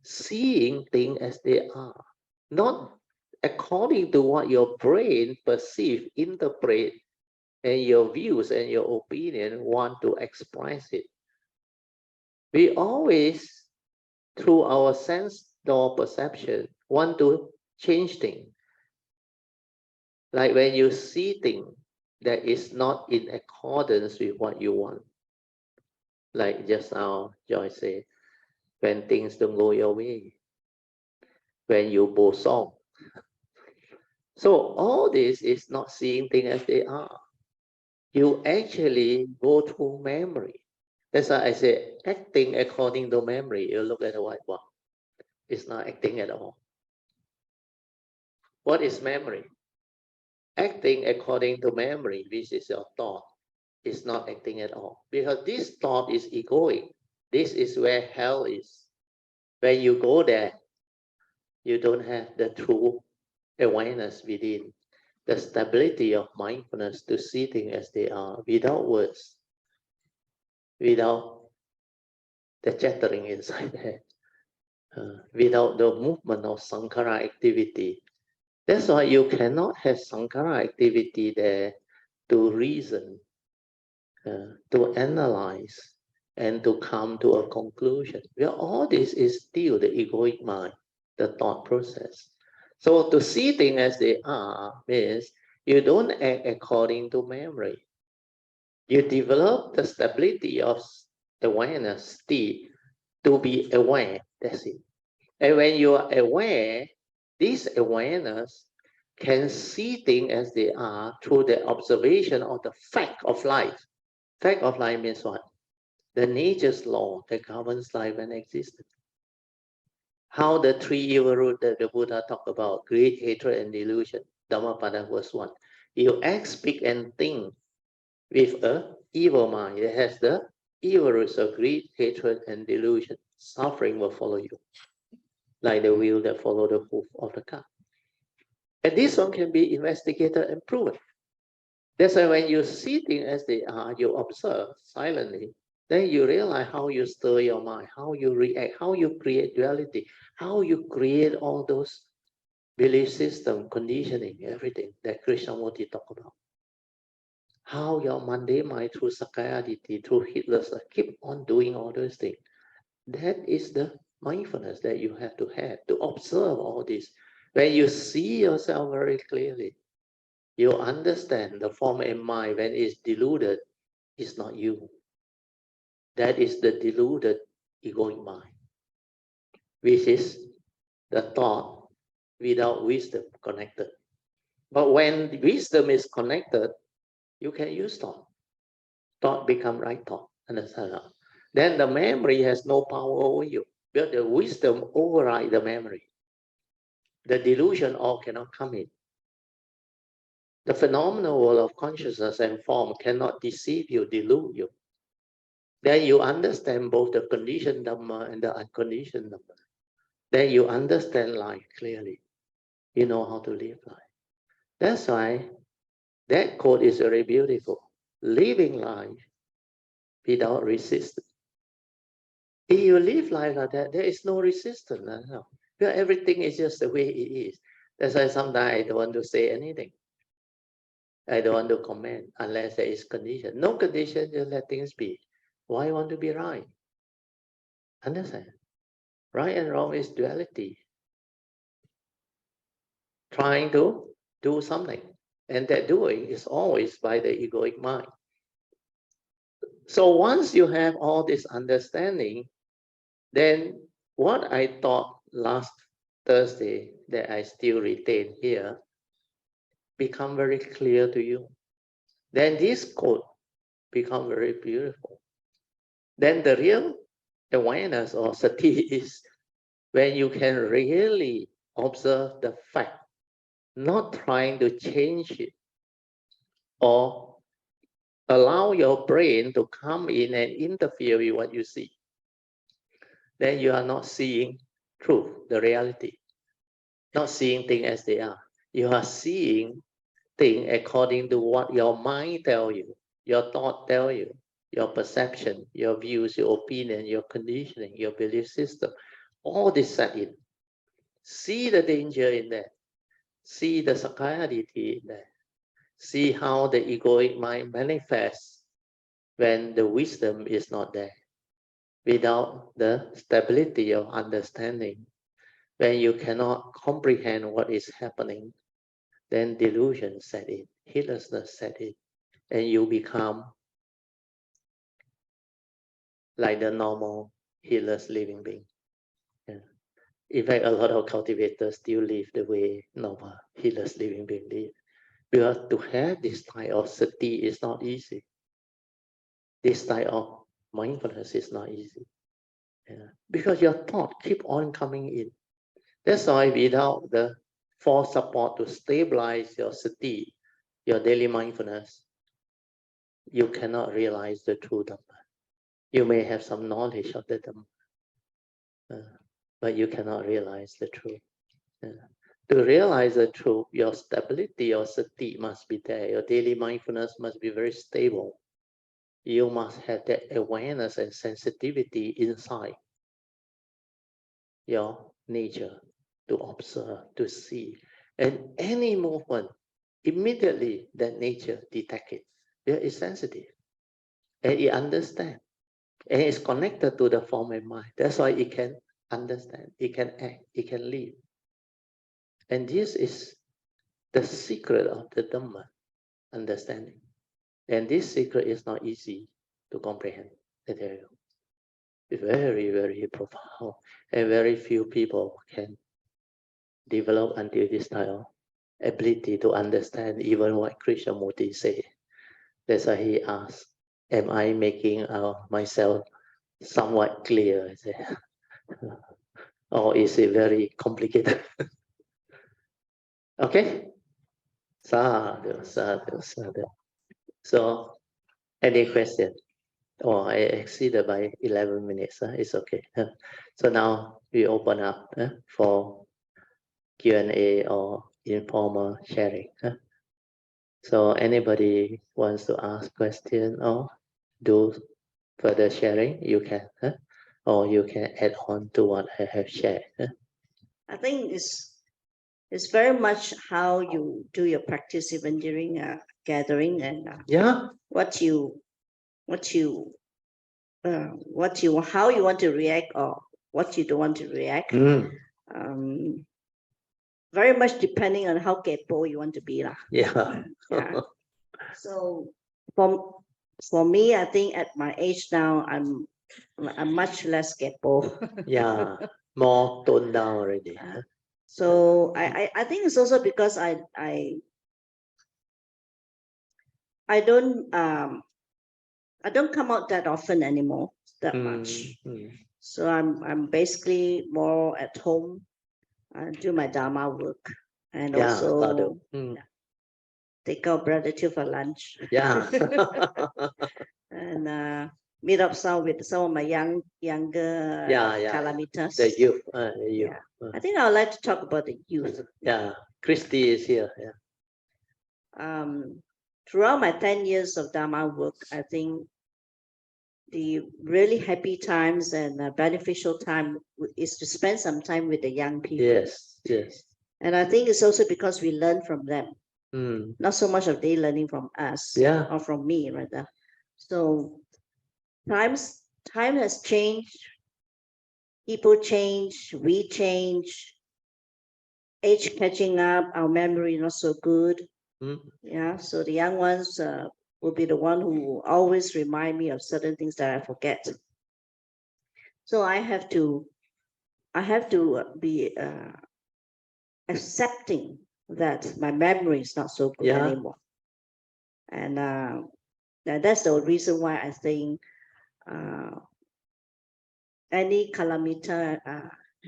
Seeing things as they are, not according to what your brain perceive, interpret, and your views and your opinion want to express it. We always, through our sense door perception, want to change things. Like when you see things that is not in accordance with what you want. Like just now, Joy said, when things don't go your way, when you bosom. So all this is not seeing things as they are. You actually go through memory. That's why I say acting according to memory. You look at the whiteboard. It's not acting at all. What is memory? Acting according to memory, which is your thought, is not acting at all. Because this thought is egoic. This is where hell is. When you go there, you don't have the true awareness within, the stability of mindfulness to see things as they are without words, without the chattering inside there, without the movement of sankhara activity. That's why you cannot have sankhara activity there to reason, to analyze, and to come to a conclusion. Well, all this is still the egoic mind, the thought process. So to see things as they are means you don't act according to memory. You develop the stability of awareness, state, to be aware. That's it. And when you are aware, this awareness can see things as they are through the observation of the fact of life. Fact of life means what? The nature's law that governs life and existence. How the three evil roots that the Buddha talked about, greed, hatred, and delusion. Dhammapada verse 1. You act, speak, and think with a evil mind that has the evil roots of greed, hatred, and delusion. Suffering will follow you, like the wheel that follow the hoof of the car. And this one can be investigated and proven. That's why when you see things as they are, you observe silently, then you realize how you stir your mind, how you react, how you create duality, how you create all those belief system, conditioning, everything that Krishnamurti talked about. How your mundane mind through Sakayaditi, through Hitler's, keep on doing all those things. That is the mindfulness that you have to observe all this. When you see yourself very clearly, you understand the form and mind when it's deluded, it's not you. That is the deluded egoic mind, which is the thought without wisdom connected. But when wisdom is connected, you can use thought. Thought become right thought. Understand? Then the memory has no power over you. But the wisdom override the memory. The delusion all cannot come in. The phenomenal world of consciousness and form cannot deceive you, delude you. Then you understand both the conditioned Dhamma and the unconditioned Dhamma. Then you understand life clearly. You know how to live life. That's why that quote is very beautiful. Living life without resistance. If you live life like that, there is no resistance. No. Because everything is just the way it is. That's why sometimes I don't want to say anything. I don't want to comment unless there is condition. No condition, just let things be. Why want to be right? Understand? Right and wrong is duality. Trying to do something. And that doing is always by the egoic mind. So once you have all this understanding, then what I taught last Thursday that I still retain here become very clear to you. Then this quote become very beautiful. Then the real awareness or sati is when you can really observe the fact, not trying to change it or allow your brain to come in and interfere with what you see. Then you are not seeing truth, the reality, not seeing things as they are. You are seeing things according to what your mind tells you, your thought tell you, your perception, your views, your opinion, your conditioning, your belief system. All this set in. See the danger in that. See the sakayaditi in that. See how the egoic mind manifests when the wisdom is not there. Without the stability of understanding, when you cannot comprehend what is happening, then delusion set in, heedlessness set in, and you become like the normal heedless living being. Yeah. In fact, a lot of cultivators still live the way normal heedless living being live. Because to have this type of sati is not easy. This type of mindfulness is not easy. Yeah. Because your thought keep on coming in. That's why without the force support to stabilize your sati, your daily mindfulness, you cannot realize the true Dhamma. You may have some knowledge of the Dhamma, but you cannot realize the truth. To realize the truth, your stability, your sati must be there. Your daily mindfulness must be very stable. You must have that awareness and sensitivity inside your nature to observe, to see. And any movement, immediately that nature detects it. It is sensitive and it understands. And it's connected to the form and mind. That's why it can understand, it can act, it can live. And this is the secret of the Dhamma, understanding. And this secret is not easy to comprehend. It's very, very profound. And very few people can develop until this type of ability to understand even what Krishnamurti said. That's why he asked, am I making myself somewhat clear? I said, or is it very complicated? Okay? Sadhu, sadhu, sadhu. So, any question? Oh, I exceeded by 11 minutes. It's okay. So now we open up for Q&A or informal sharing. So anybody wants to ask question or do further sharing, you can. Or you can add on to what I have shared. I think it's very much how you do your practice even during a gathering and Yeah. how you want to react or what you don't want to react. Very much depending on how kepo you want to be lah. Yeah. Yeah. So for me, I think at my age now, I'm much less kepo. Yeah, more toned down already. So I think it's also because I don't come out that often anymore, that much. So I'm basically more at home, do my Dharma work, and also take out brother Teoh for lunch. Yeah. And meet up with some of my younger Kalamitas. The youth. The youth. Yeah. I think I would like to talk about the youth. Yeah. Christy is here. Yeah. throughout my 10 years of Dharma work, I think the really happy times and beneficial time is to spend some time with the young people. Yes, yes. And I think it's also because we learn from them. Not so much of they learning from us, or from me rather. So time has changed, people change, we change, age catching up, our memory not so good. Yeah, so the young ones will be the one who will always remind me of certain things that I forget. So I have to be accepting that my memory is not so good anymore. And that's the reason why I think any Kalamita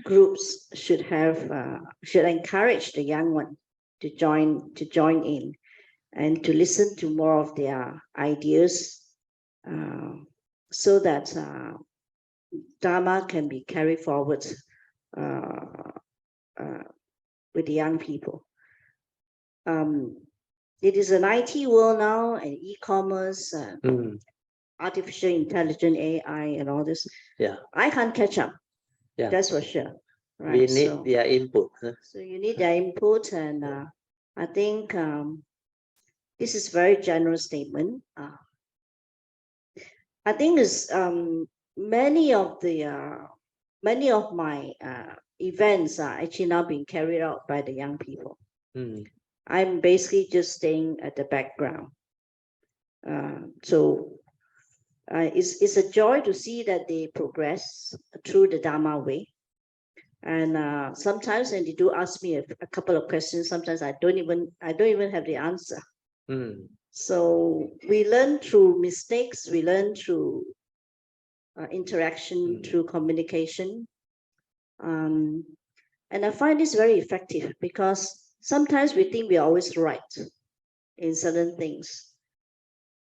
groups should encourage the young one to join in and to listen to more of their ideas, so that Dharma can be carried forward with the young people. It is an IT world now, and e-commerce, artificial intelligence, AI, and all this. Yeah, I can't catch up. Yeah, that's for sure. Right. We need their input. So you need their input, and I think this is a very general statement. I think is many of my events are actually now being carried out by the young people. I'm basically just staying at the background. So it's a joy to see that they progress through the Dharma way. And sometimes when they do ask me a couple of questions, sometimes I don't even have the answer. So we learn through mistakes, we learn through interaction, through communication. And I find this very effective because sometimes we think we're always right in certain things.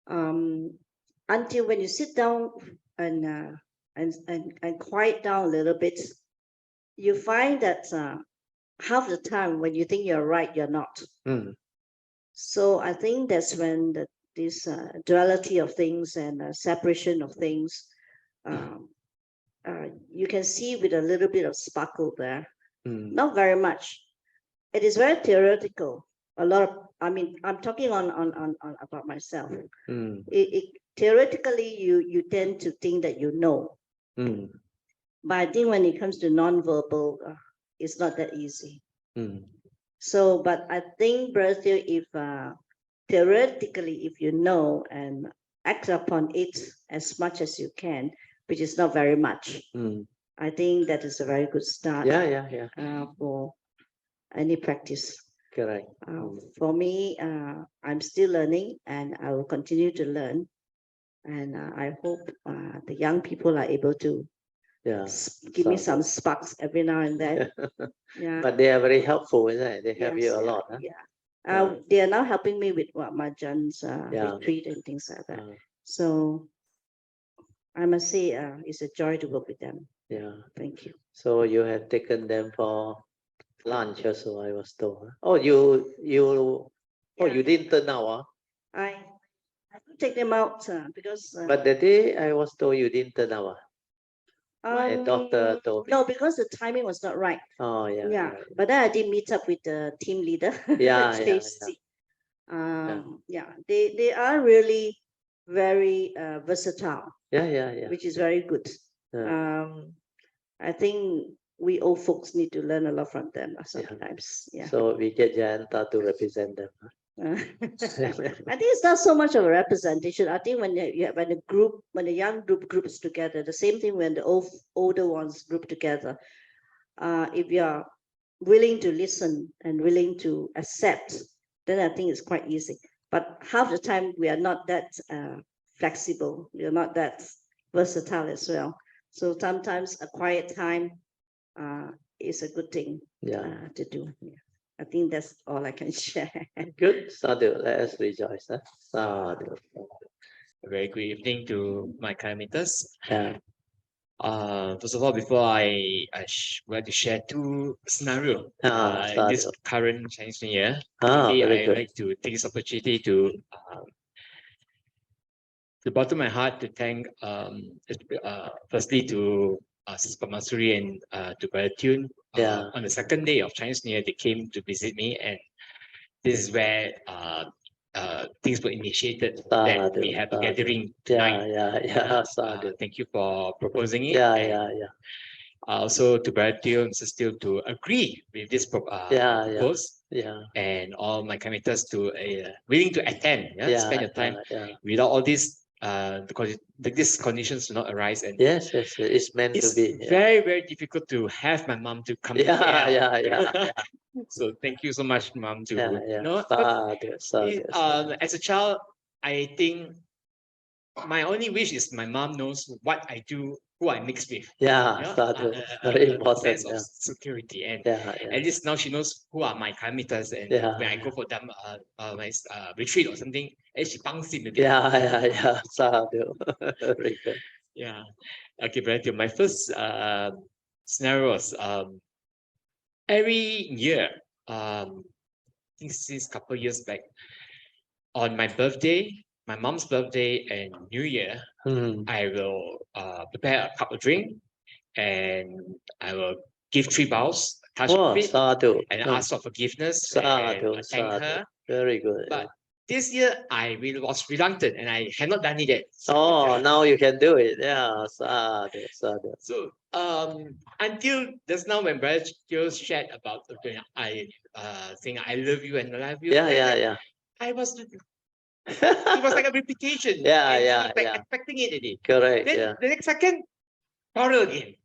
Until when you sit down and quiet down a little bit, you find that half the time when you think you're right, you're not. So I think that's when this duality of things and separation of things, you can see with a little bit of sparkle there. Not very much. It is very theoretical. A lot of, I'm talking on about myself. Theoretically, you tend to think that you know. But I think when it comes to non-verbal, it's not that easy. So, but I think, Brother, if theoretically, if you know and act upon it as much as you can, which is not very much, I think that is a very good start. For any practice. Correct. For me, I'm still learning, and I will continue to learn. And I hope the young people are able to give me some sparks every now and then. Yeah. But they are very helpful, isn't it? They help you a lot. Huh? Yeah. They are now helping me with Majan's retreat and things like that. So I must say, it's a joy to work with them. Yeah. Thank you. So you have taken them for lunch also, I was told. Oh, you didn't turn out, huh? I could take them out because. But the day I was told you didn't turn out. My doctor told me. No, because the timing was not right. Oh yeah. Yeah, right. But then I did meet up with the team leader. Tracy. Yeah. They are really very versatile. Yeah. Which is very good. I think we old folks need to learn a lot from them sometimes. Yeah. So we get Jayanta to represent them. I think it's not so much of a representation. I think when the young groups together, the same thing when the older ones group together. If you are willing to listen and willing to accept, then I think it's quite easy. But half the time we are not that flexible. We are not that versatile as well. So sometimes a quiet time is a good thing to do. Yeah. I think that's all I can share. Good. Sadhu, let us rejoice. Huh? Sadhu. A very good evening to my Kalamitas. First of all, before I would like to share two scenarios in this current Chinese New Year. Maybe I'd like to take this opportunity to the bottom of my heart to thank firstly to Sister Masuri and to Brother Tune. On the second day of Chinese New Year, they came to visit me, and this is where things were initiated that we have a gathering tonight. Thank you for proposing it. Also to Brother Teoh and Sister Teoh to agree with this proposal. And all my committers to willing to attend, spend your time without all these these conditions do not arise, and it's meant to be. It's very, very difficult to have my mom to come. So thank you so much, mom. As a child, I think my only wish is my mom knows what I do, who I mix with. Very important. Sense of security, and at least now she knows who are my committers, and when I go for them my retreat or something, she bunks in again. Very good. Yeah. Okay, Brother, my first scenario was every year, I think since a couple of years back, on my birthday, my mom's birthday and New Year, I will prepare a cup of drink, and I will give 3 bows, touch of it, and ask for forgiveness and thank her. Very good. But this year I was reluctant and I had not done it yet. Now you can do it. So until just now when Brother Teoh shared about I saying I love you and I love you. I was it was like a repetition. Expecting it again. Correct. Then the next second, quarrel again.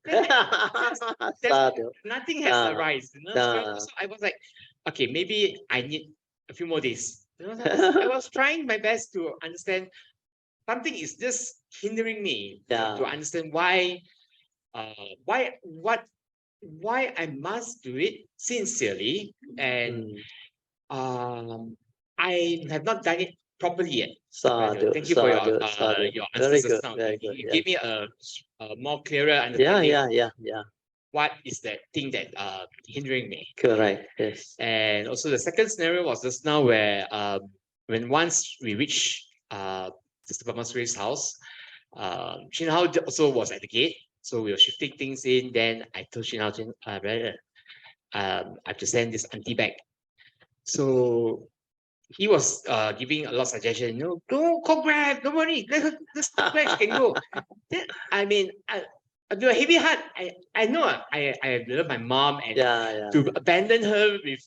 Nothing has arisen. So I was like, okay, maybe I need a few more days. I was trying my best to understand something is just hindering me to understand why I must do it sincerely, and I have not done it properly yet. Thank you for your answers just now. You gave me a more clearer understanding. What is that thing that hindering me? Correct. Yes. And also the second scenario was just now where when once we reached Sister Pamasuri's house, Shin Hao also was at the gate, so we were shifting things in. Then I told Shin Hao, I have to send this auntie back. So he was giving a lot of suggestions. No, don't call Grab, no money. Let's Grab can go. Then, I mean, I do a heavy heart. I know I love my mom, and to abandon her with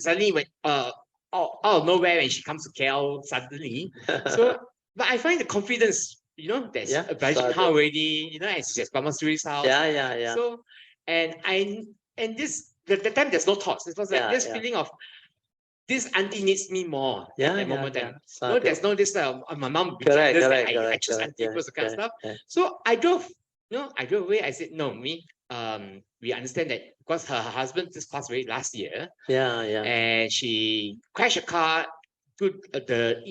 suddenly when out of nowhere when she comes to KL suddenly. So, but I find the confidence, that's Shin Hao already, and she's Mama Suri's house. So, and this the time there's no thoughts. It was like this feeling of this auntie needs me more at that moment. No, there's no this my mom I choose auntie because kind of stuff. So I drove away. I said, no, we understand that because her husband just passed away last year. And she crashed a car to the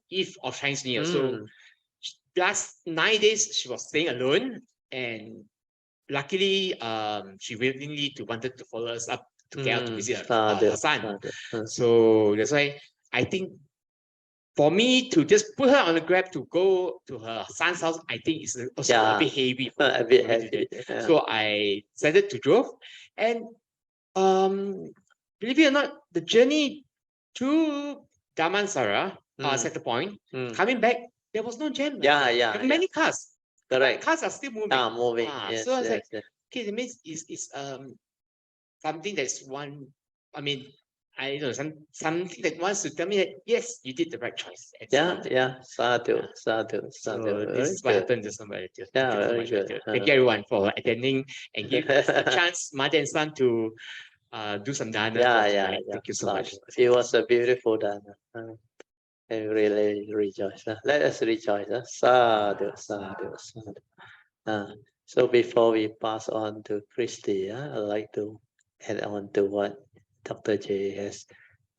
eve of Chinese New Year. So last 9 days she was staying alone, and luckily she willingly wanted to follow us up to KL to visit her son. So that's why I think for me to just put her on the Grab to go to her son's house, I think it's also a bit heavy. A bit heavy. So I decided to drove, and believe it or not, the journey to Damansara, Center Point, coming back, there was no jam. There were many cars. Correct. Cars are still moving. So I was like, okay, that means it's something that's one. I mean, I don't know something that wants to tell me that yes, you did the right choice. Sadhu. So this is what happened to somebody. Very good. Thank you everyone for attending and give us a chance, mother and son, to do some dana. Thank you so much. It was a beautiful dana. I really rejoice. Let us rejoice. Sadhu. So before we pass on to Christy, I'd like to add on to what Dr. J has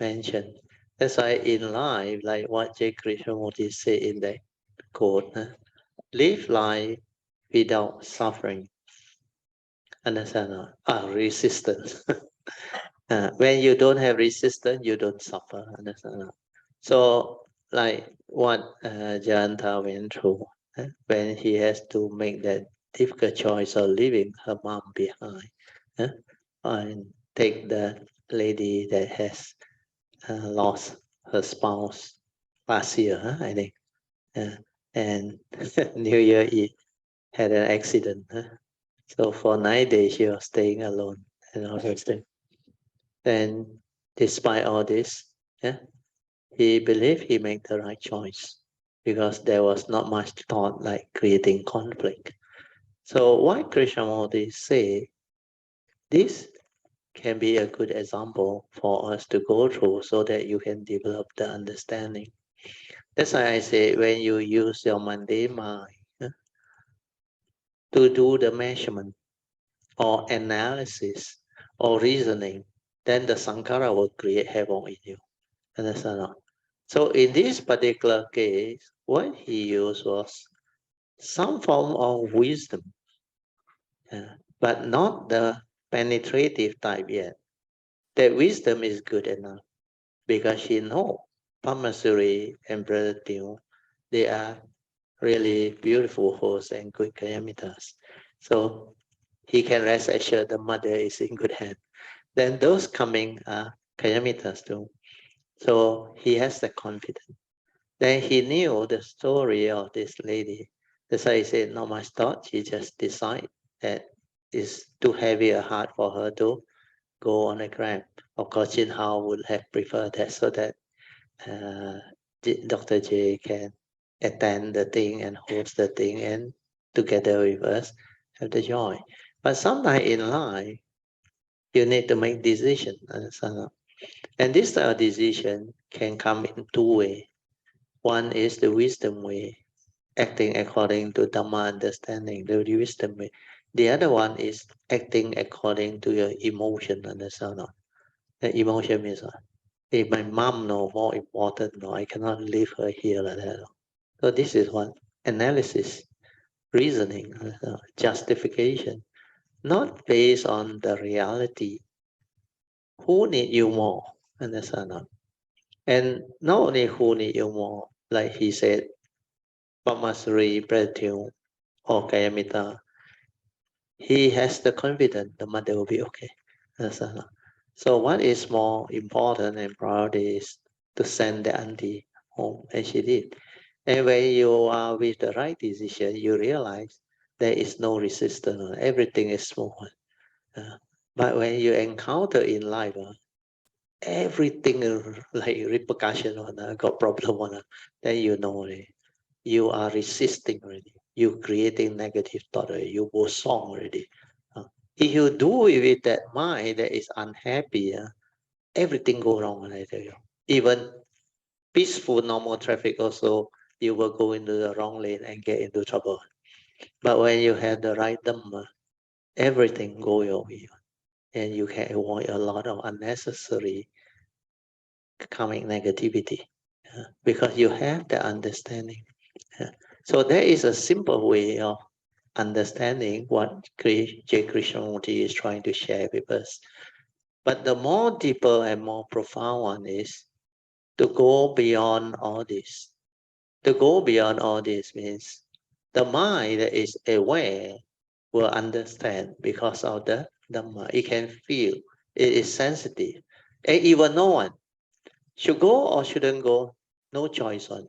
mentioned. That's why in life, like what J. Krishnamurti say in the quote, live life without suffering. Understand? Resistance. When you don't have resistance, you don't suffer. Understand? So, like what Janta went through when he has to make that difficult choice of leaving her mom behind and take the lady that has lost her spouse last year, I think. And New Year Eve had an accident. So for 9 days, she was staying alone and all those things. And despite all this, he believed he made the right choice because there was not much thought like creating conflict. So what Krishnamurti say, this can be a good example for us to go through so that you can develop the understanding. That's why I say when you use your mundane mind to do the measurement or analysis or reasoning, then the sankhara will create havoc in you. Understand? So in this particular case, what he used was some form of wisdom, but not the penetrative type yet. That wisdom is good enough because she know Pamasuri and Brother Teoh, they are really beautiful hosts and good Kayamitas. So he can rest assured the mother is in good hands. Then those coming are Kayamitas too. So he has the confidence. Then he knew the story of this lady. That's why he said not much thought. She just decided that it's too heavy a heart for her to go on a grant. Of course, Jin Hao would have preferred that so that uh, Dr. J can attend the thing and host the thing and together with us have the joy. But sometimes in life, you need to make decisions. And this type of decision can come in two ways. One is the wisdom way, acting according to Dhamma understanding, the wisdom way. The other one is acting according to your emotion, understand? The emotion means if my mom know more important, no, I cannot leave her here like that. So this is one analysis, reasoning, justification, not based on the reality. Who need you more? Understand? And not only who need you more, like he said, Pamasri, Brethren, or Kayamita, he has the confidence the mother will be okay. Understand? So what is more important and priority is to send the auntie home, and she did. And when you are with the right decision, you realize there is no resistance. Everything is smooth. But when you encounter in life, everything like repercussion got problem then you know you are resisting already. You creating negative thought already. You go song already. If you do it with that mind that is unhappy, everything go wrong. I tell you. Even peaceful normal traffic also, you will go into the wrong lane and get into trouble. But when you have the right Dhamma, everything go your way. And you can avoid a lot of unnecessary coming negativity because you have the understanding. So there is a simple way of understanding what J. Krishnamurti is trying to share with us. But the more deeper and more profound one is to go beyond all this. To go beyond all this means the mind that is aware will understand because of the Dhamma. It can feel, it is sensitive. And even no one should go or shouldn't go, no choice on.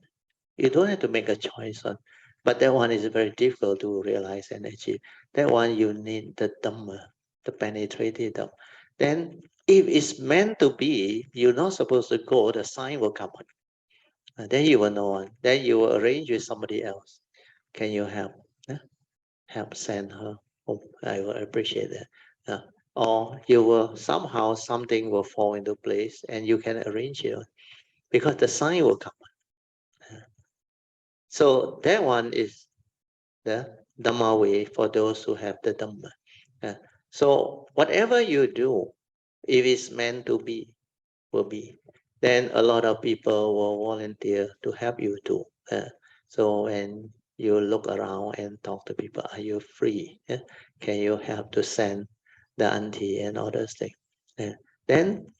You don't have to make a choice on. But that one is very difficult to realize and achieve. That one you need the Dhamma, the penetrative Dhamma. Then if it's meant to be, you're not supposed to go, the sign will come on. And then you will know on. Then you will arrange with somebody else. Can you help? Help send her home. I will appreciate that. Or you will somehow something will fall into place and you can arrange it because the sign will come. So that one is the Dhamma way for those who have the Dhamma. So whatever you do, if it's meant to be, will be. Then a lot of people will volunteer to help you too. So when you look around and talk to people. Are you free? Yeah? Can you help to send the auntie and all those things? Yeah. Then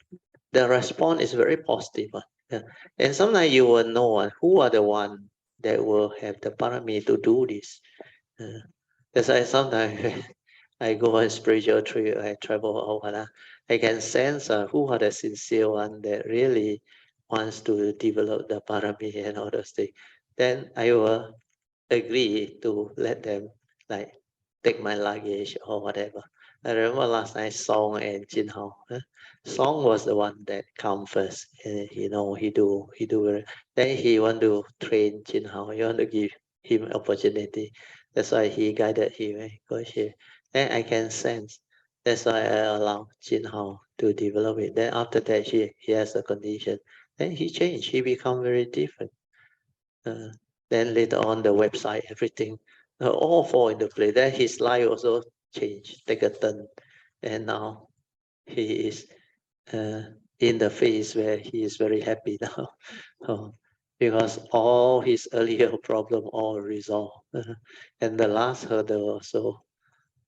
the response is very positive. Yeah. And sometimes you will know who are the one that will have the parami to do this. That's why sometimes I go on spiritual trip, I travel over, I can sense who are the sincere one that really wants to develop the parami and all those things. Then I will agree to let them like take my luggage or whatever. I remember last night Song and Jin Hao. Song was the one that come first. He do. Then he want to train Jin Hao. He want to give him opportunity. That's why he guided him. Go here. Then I can sense. That's why I allow Jin Hao to develop it. Then after that, he has a condition. Then he changed. He become very different. Uh, then later on the website, everything all fall into place. Then his life also changed, take a turn. And now he is in the phase where he is very happy now. Because all his earlier problem all resolved. And the last hurdle also,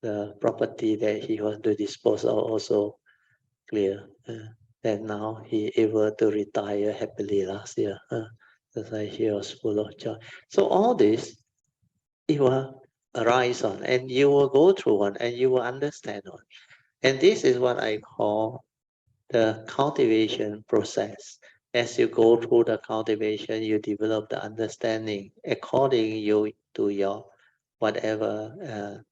the property that he want to dispose of also clear. And now he able to retire happily last year. That's why he was full of joy. So all this, it will arise on, and you will go through one, and you will understand one. And this is what I call the cultivation process. As you go through the cultivation, you develop the understanding according you to your whatever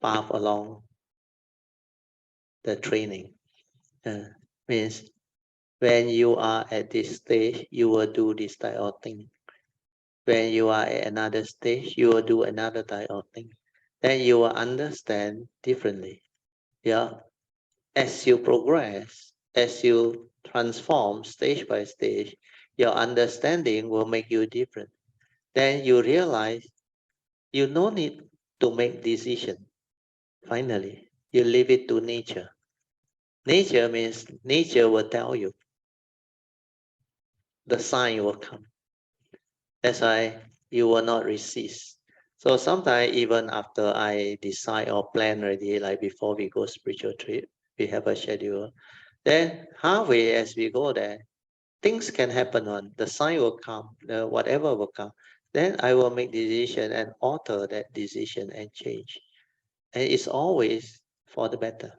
path along the training. Means when you are at this stage, you will do this type of thing. When you are at another stage, you will do another type of thing. Then you will understand differently. Yeah. As you progress, as you transform stage by stage, your understanding will make you different. Then you realize you no need to make decision. Finally, you leave it to nature. Nature means nature will tell you. The sign will come. That's why you will not resist. So sometimes even after I decide or plan already, like before we go spiritual trip, we have a schedule. Then halfway as we go there, things can happen on the sign will come, the whatever will come. Then I will make decision and alter that decision and change. And it's always for the better.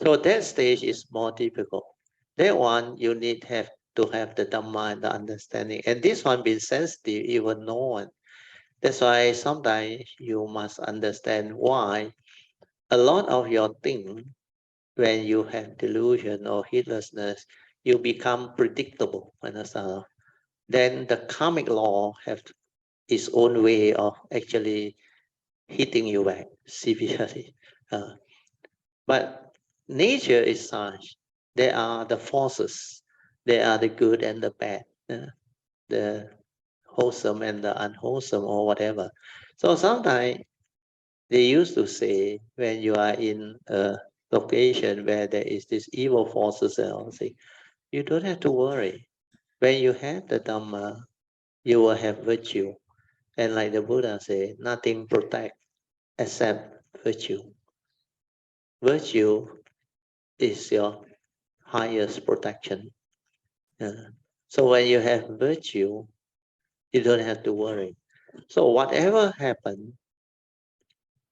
So that stage is more difficult. That one you need to have the Dhamma and the understanding. And this one being sensitive, even no one. That's why sometimes you must understand why a lot of your thing, when you have delusion or heedlessness, you become predictable. Understand? Then the karmic law have its own way of actually hitting you back severely. But nature is such. There are the forces. There are the good and the bad, the wholesome and the unwholesome or whatever. So sometimes they used to say when you are in a location where there is this evil forces and all things, you don't have to worry. When you have the Dhamma, you will have virtue. And like the Buddha say, nothing protect except virtue. Virtue is your highest protection. So when you have virtue, you don't have to worry. So whatever happens,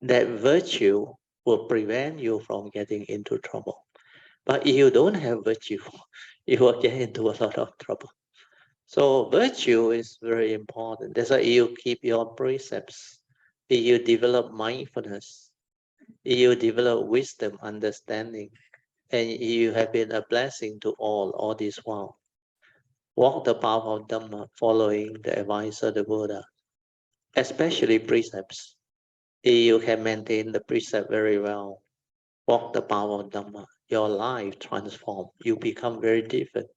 that virtue will prevent you from getting into trouble. But if you don't have virtue, you will get into a lot of trouble. So virtue is very important. That's why you keep your precepts. If you develop mindfulness, if you develop wisdom, understanding, and you have been a blessing to all this while. Walk the path of Dhamma, following the advice of the Buddha, especially precepts. If you can maintain the precept very well, walk the path of Dhamma, your life transform. You become very different.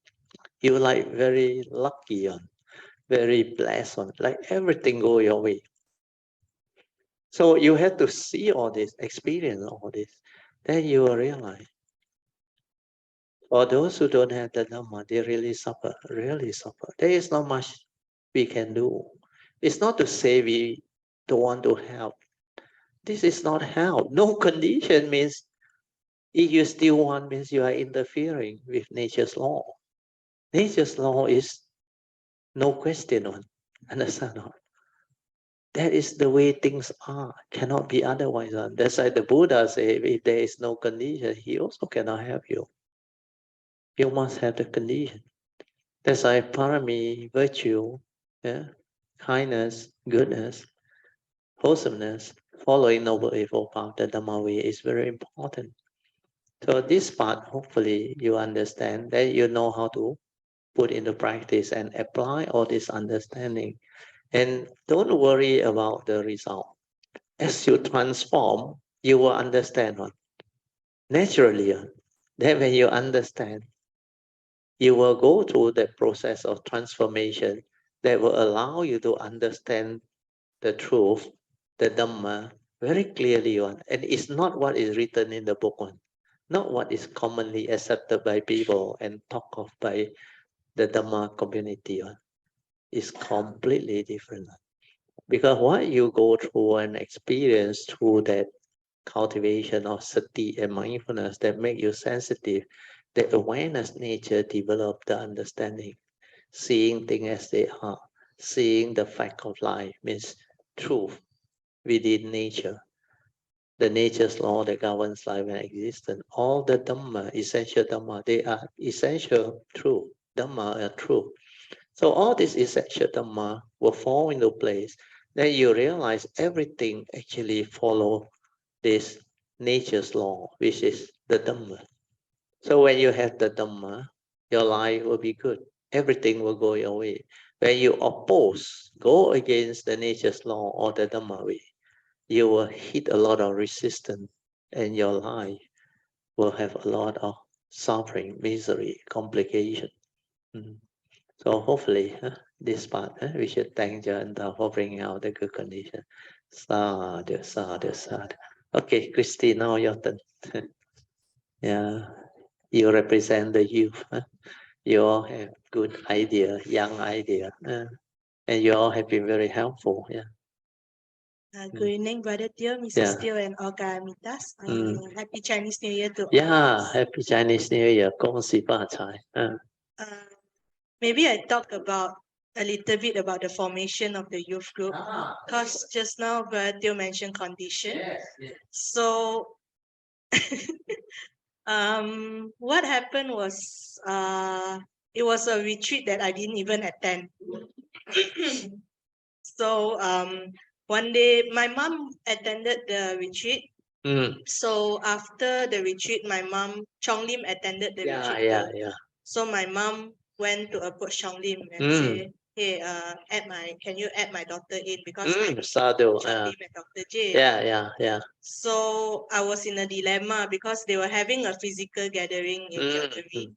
You like very lucky on, very blessed on, like everything go your way. So you have to see all this, experience all this. Then you will realize, for those who don't have the Dhamma, they really suffer, really suffer. There is not much we can do. It's not to say we don't want to help. This is not help. No condition means if you still want means you are interfering with nature's law. Nature's law is no question on. Understand? Not? That is the way things are. Cannot be otherwise. That's why the Buddha say if there is no condition, he also cannot help you. You must have the condition. That's why parami, virtue, yeah, kindness, goodness, wholesomeness, following noble evil path, the Dhamma way is very important. So this part, hopefully you understand that you know how to put into practice and apply all this understanding. And don't worry about the result. As you transform, you will understand one. Naturally. Then when you understand, you will go through the process of transformation that will allow you to understand the truth, the Dhamma, very clearly one. And it's not what is written in the book one, not what is commonly accepted by people and talked of by the Dhamma community one. It's completely different. Because what you go through and experience through that cultivation of sati and mindfulness that make you sensitive, the awareness nature develop the understanding, seeing things as they are, seeing the fact of life means truth within nature, the nature's law that governs life and existence. All the Dhamma, essential Dhamma, they are essential truth. Dhamma are truth. So all this essential Dhamma will fall into place. Then you realize everything actually follow this nature's law, which is the Dhamma. So when you have the Dhamma, your life will be good. Everything will go your way. When you oppose, go against the nature's law or the Dhamma way, you will hit a lot of resistance and your life will have a lot of suffering, misery, complication. So hopefully, this part, we should thank Jayanta for bringing out the good condition. Sadhu, sadhu, sadhu. Okay, Christy, now your turn. Yeah, you represent the youth. You all have good idea, young idea, and you all have been very helpful. Yeah. Good evening, Brother Teoh, Mrs. Teoh, and all Kamitas. Happy Chinese New Year to all. Yeah, happy Chinese New Year. 恭喜发财. Maybe I talk about a little bit about the formation of the youth group, because just now Brother Teoh mentioned condition. Yes. So what happened was it was a retreat that I didn't even attend. So one day my mom attended the retreat. So after the retreat, my mom, Chong Lim, attended the retreat. Yeah. So my mom went to approach Chong Lim and say, hey, can you add my daughter in, because I Sadhu. Chong Lim and Dr. J. Yeah. So I was in a dilemma because they were having a physical gathering in Calgary.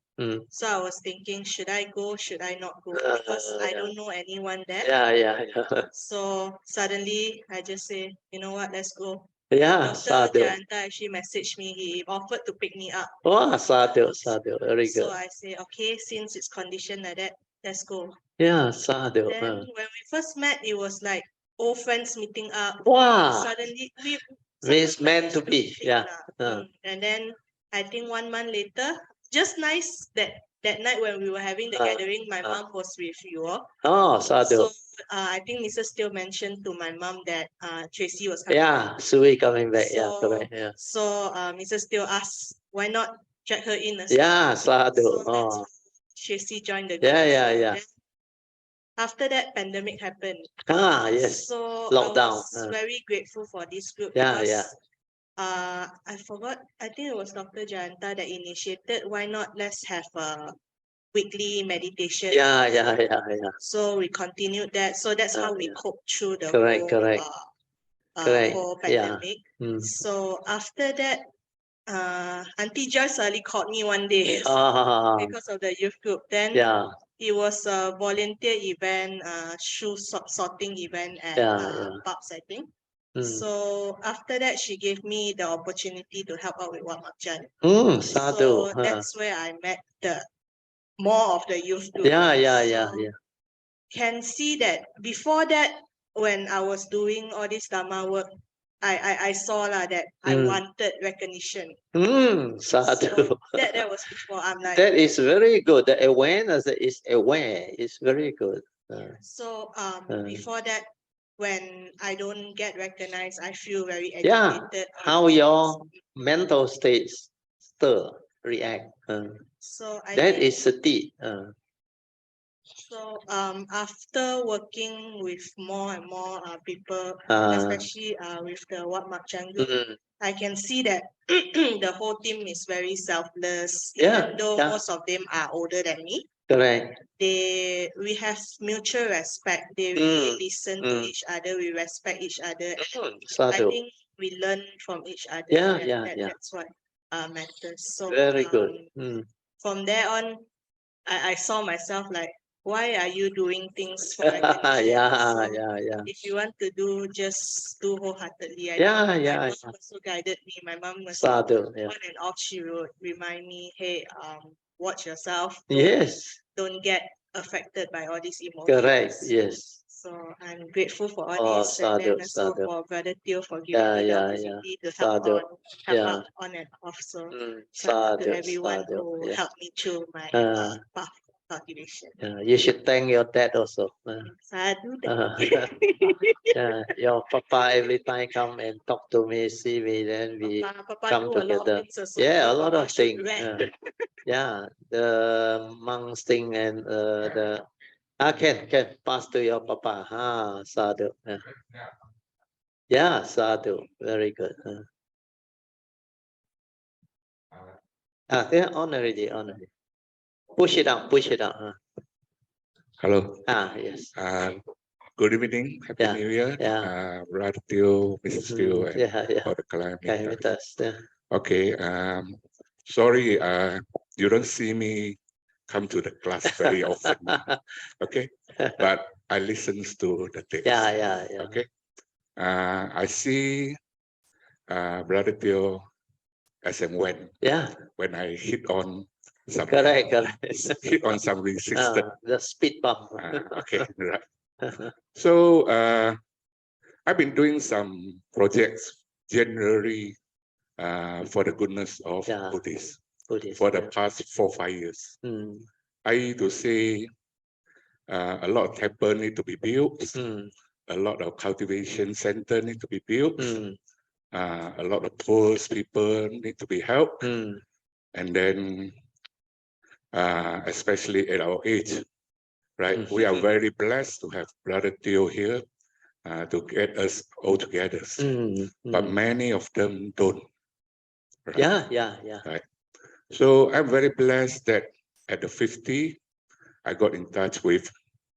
So I was thinking, should I go? Should I not go? Because I don't know anyone there. Yeah. So suddenly I just say, you know what, let's go. Yeah, Dr. sadhu. Jayanta actually messaged me. He offered to pick me up. Oh, sadhu. Very So good. I say, okay, since it's conditioned like that, let's go. Yeah, sadhu. Then when we first met, it was like old friends meeting up. Wow. Suddenly we Means meant to be. Yeah. And then I think 1 month later, just nice that night when we were having the gathering, my mom was with you all. Oh, sadhu. So I think Mrs. Steele mentioned to my mom that Tracy was coming. Yeah, Sui coming back. So, correct. Yeah. So Mrs. Steele asked, why not drag her in as Yeah, sadhu. So that's how Tracy joined the group. Yeah. Then after that, pandemic happened. Yes. So Lockdown. I was very grateful for this group Yeah. because I forgot, I think it was Dr. Jayanta that initiated, why not let's have a weekly meditation. Yeah. So we continued that. So that's how we coped through the Correct. whole pandemic. So after that, Auntie Joyce suddenly called me one day because of the youth group. Then it was a volunteer event, shoe sorting event at Pubs, I think. So after that, she gave me the opportunity to help out with Wat Mak Chan. So that's where I met the more of the youth group. Yeah. Can see that before that, when I was doing all this Dharma work, I saw that I wanted recognition. Sadhu. So that was before I'm like. That is very good. The awareness is aware is very good. So before that, when I don't get recognized, I feel very Yeah. agitated. How your mental states still react. So that is sati. So after working with more and more people, especially with the Wat Mak Canggu, I can see that the whole team is very selfless. Even though most of them are older than me. Correct. We have mutual respect. They really listen to each other. We respect each other. I think we learn from each other. That's what matters. So very good. From there on, I saw myself like, why are you doing things for recognition? If you want to do, just do wholeheartedly. My mom also guided me. My mom was on and off. She would remind me, hey, watch yourself. Don't get affected by all these emotions. Correct. Yes. So I'm grateful for all this, and then also for Brother Teoh for giving me the opportunity to help out on and off. So shout out to everyone who helped me through my path of cultivation. You should thank your dad also. Sadhu. Your papa every time come and talk to me, see me, then we come together. A lot of things. The monks thing and the can pass to your papa. Sadhu. Sadhu. Very good. On already. Push it down. Hello. Yes. Good evening. Happy New Year. Brother Teoh, Mrs. Teoh, and all the clients. Okay. Sorry. You don't see me come to the class very often. Okay. But I listen to the text. Okay. I see Brother Teoh as and when I hit on some hit on some resistance. The speed bump. Okay, right. So I've been doing some projects generally for the goodness of Buddhists for the past 4 or 5 years. I used to say a lot of temple need to be built, a lot of cultivation center need to be built, a lot of poor people need to be helped, and then especially at our age, right? We are very blessed to have Brother Teoh here to get us all together. But many of them don't. Right? Right. So I'm very blessed that at the 50, I got in touch with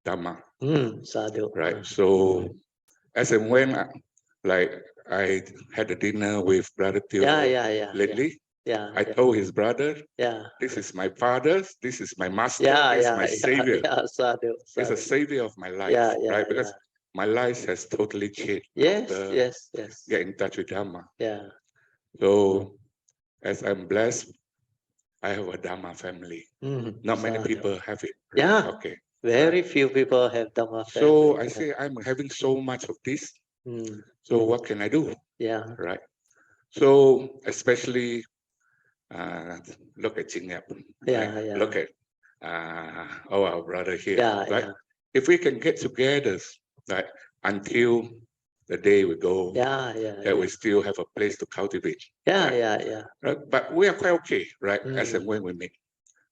Dhamma. Right. So as and when I had a dinner with Brother Teoh lately, I told his brother, this is my father, this is my master, this is my savior. It's a savior of my life, right? Because my life has totally changed after get in touch with Dhamma. So as I'm blessed, I have a Dhamma family. Not many people have it. Right? Okay. Very few people have Dhamma family. So I say I'm having so much of this. So what can I do? Right. So especially look at Jingyap. Look at our brother here. Right. If we can get together, right, until the day we go, that we still have a place to cultivate. Right? But we are quite okay, right? As and when we meet.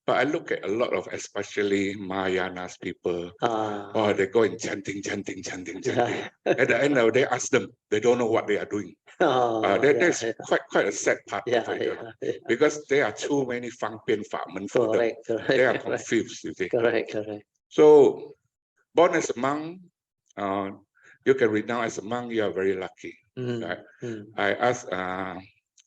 But I look at a lot of, especially Mahayana's people, they go in chanting. At the end of the day, ask them, they don't know what they are doing. That's quite a sad part of it, because there are too many Fang Pian Famen for them. They are confused, you see. So, born as a monk, you can read now as a monk, you are very lucky. Right? I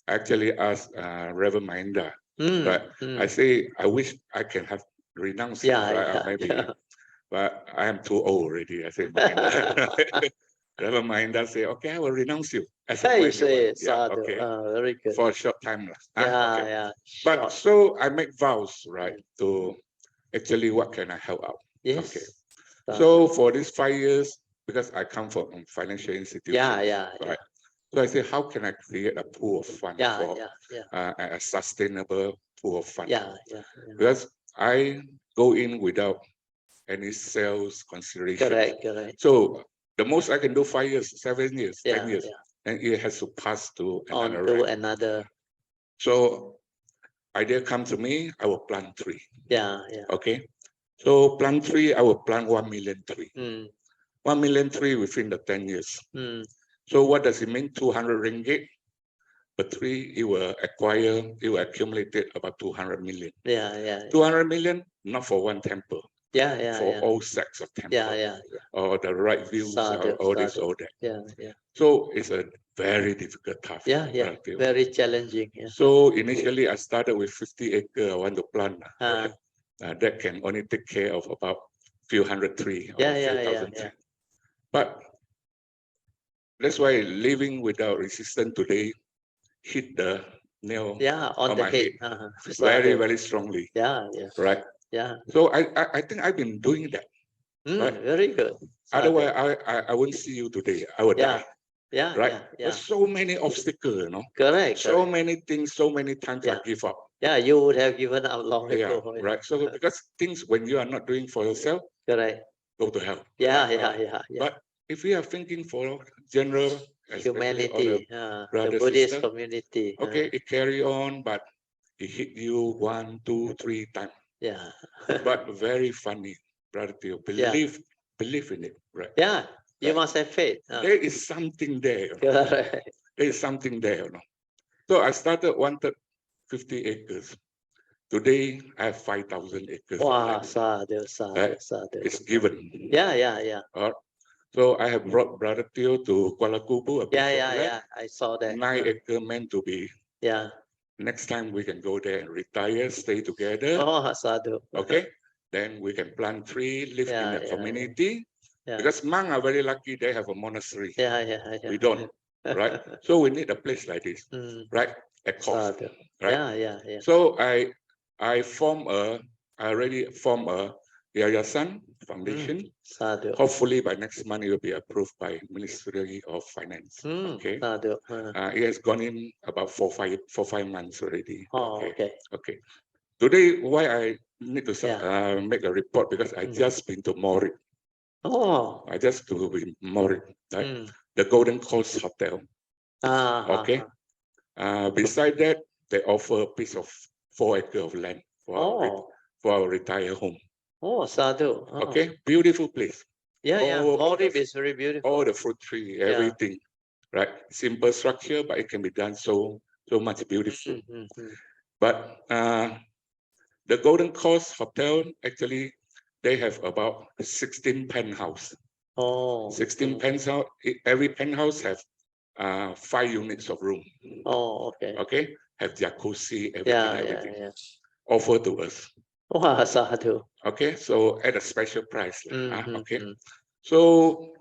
actually asked Reverend Mahinda, right? I say, I wish I can have renounced, maybe, but I am too old already. I say, Reverend Mahinda say, okay, I will renounce you. As okay. Very good. For a short time. But so I make vows, right, to actually what can I help out? Okay. So for these 5 years, because I come from financial institution. Yeah. Right. So I say, how can I create a pool of fund for a sustainable pool of fund? Yeah. Because I go in without any sales consideration. Correct. So the most I can do 5 years, 7 years, 10 years, Yeah. and it has to pass to On another to rank. another. So idea come to me, I will plant 3. Yeah. Okay. So plant 3, I will plant 1 million tree. 1 million tree within the 10 years. So what does it mean? 200 ringgit per tree, it will accumulate about 200 million. Yeah. 200 million, not for one temple. For all sects of temple. Yeah. Or the right views, all this, all that. Yeah. So it's a very difficult task. Yeah. Very challenging. Yeah. So initially I started with 50 acres I want to plant. That can only take care of about few hundred trees or few thousand trees. But that's why living without resistance today hit the nail on the my head. head very, very strongly. Yeah. Right. Yeah. So I think I've been doing that. Right. Very good. Otherwise, I won't see you today. I would die. Yeah. Right. There's so many obstacles, Correct. So many things, so many times I give up. Yeah, you would have given up long ago. Right. So because things when you are not doing for yourself, correct. Go to hell. Yeah. But if we are thinking for general humanity, the Buddhist community. Okay, it carry on, but it hit you 1, 2, 3 times. Yeah. But very funny, brother Teoh. Believe in it, right? Yeah, you must have faith. There is something there. Correct. There is something there. So I wanted 50 acres. Today I have 5,000 acres. Wow, sadhu. It's given. Yeah. So I have brought Brother Teoh to Kuala Lumpur. Yeah. I saw that. 9 acres meant to be. Yeah. Next time we can go there and retire, stay together. Oh, sadhu. Okay. Then we can plant tree, live in the community. Yeah. Because monks are very lucky; they have a monastery. Yeah. We don't, right? So we need a place like this, right? At cost, right? Yeah. So I already form a Yayasan Foundation. Sadhu. Hopefully by next month it will be approved by Ministry of Finance. Okay. Sadhu. It has gone in about 4-5 months already. Oh, okay. Today, why I need to make a report because I just been to Morit. Oh. I just to be Morit, right? The Golden Coast Hotel. Okay. Beside that, they offer a piece of 4 acres of land for our retired home. Oh, sadhu. Okay, beautiful place. Yeah. Morit is very beautiful. All the fruit tree, everything, right? Simple structure, but it can be done so much beautiful. But the Golden Coast Hotel actually they have about 16 penthouse. 16 penthouse. Every penthouse have 5 units of room. Okay. Have jacuzzi, everything. Yeah. Offer to us. Wow, sadhu. Okay, so at a special price. Okay. So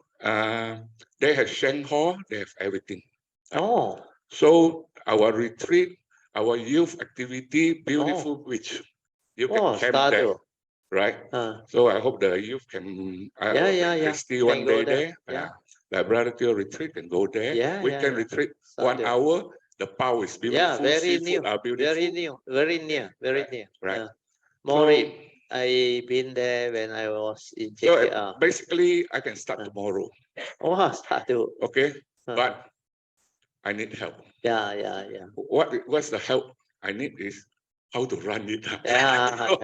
they have Shen Hall, they have everything. So our retreat, our youth activity, beautiful beach. You can camp there. Right? So I hope the youth can Christy one day there. The Brother Teoh retreat can go there. We can retreat 1 hour. The power is beautiful. Yeah, very Seafood new. are beautiful. Very near. Right. Morit, I been there when I was in So JKR. basically, I can start tomorrow. Oh, sadhu. Okay, but I need help. Yeah. What's the help I need is how to run it. Yeah.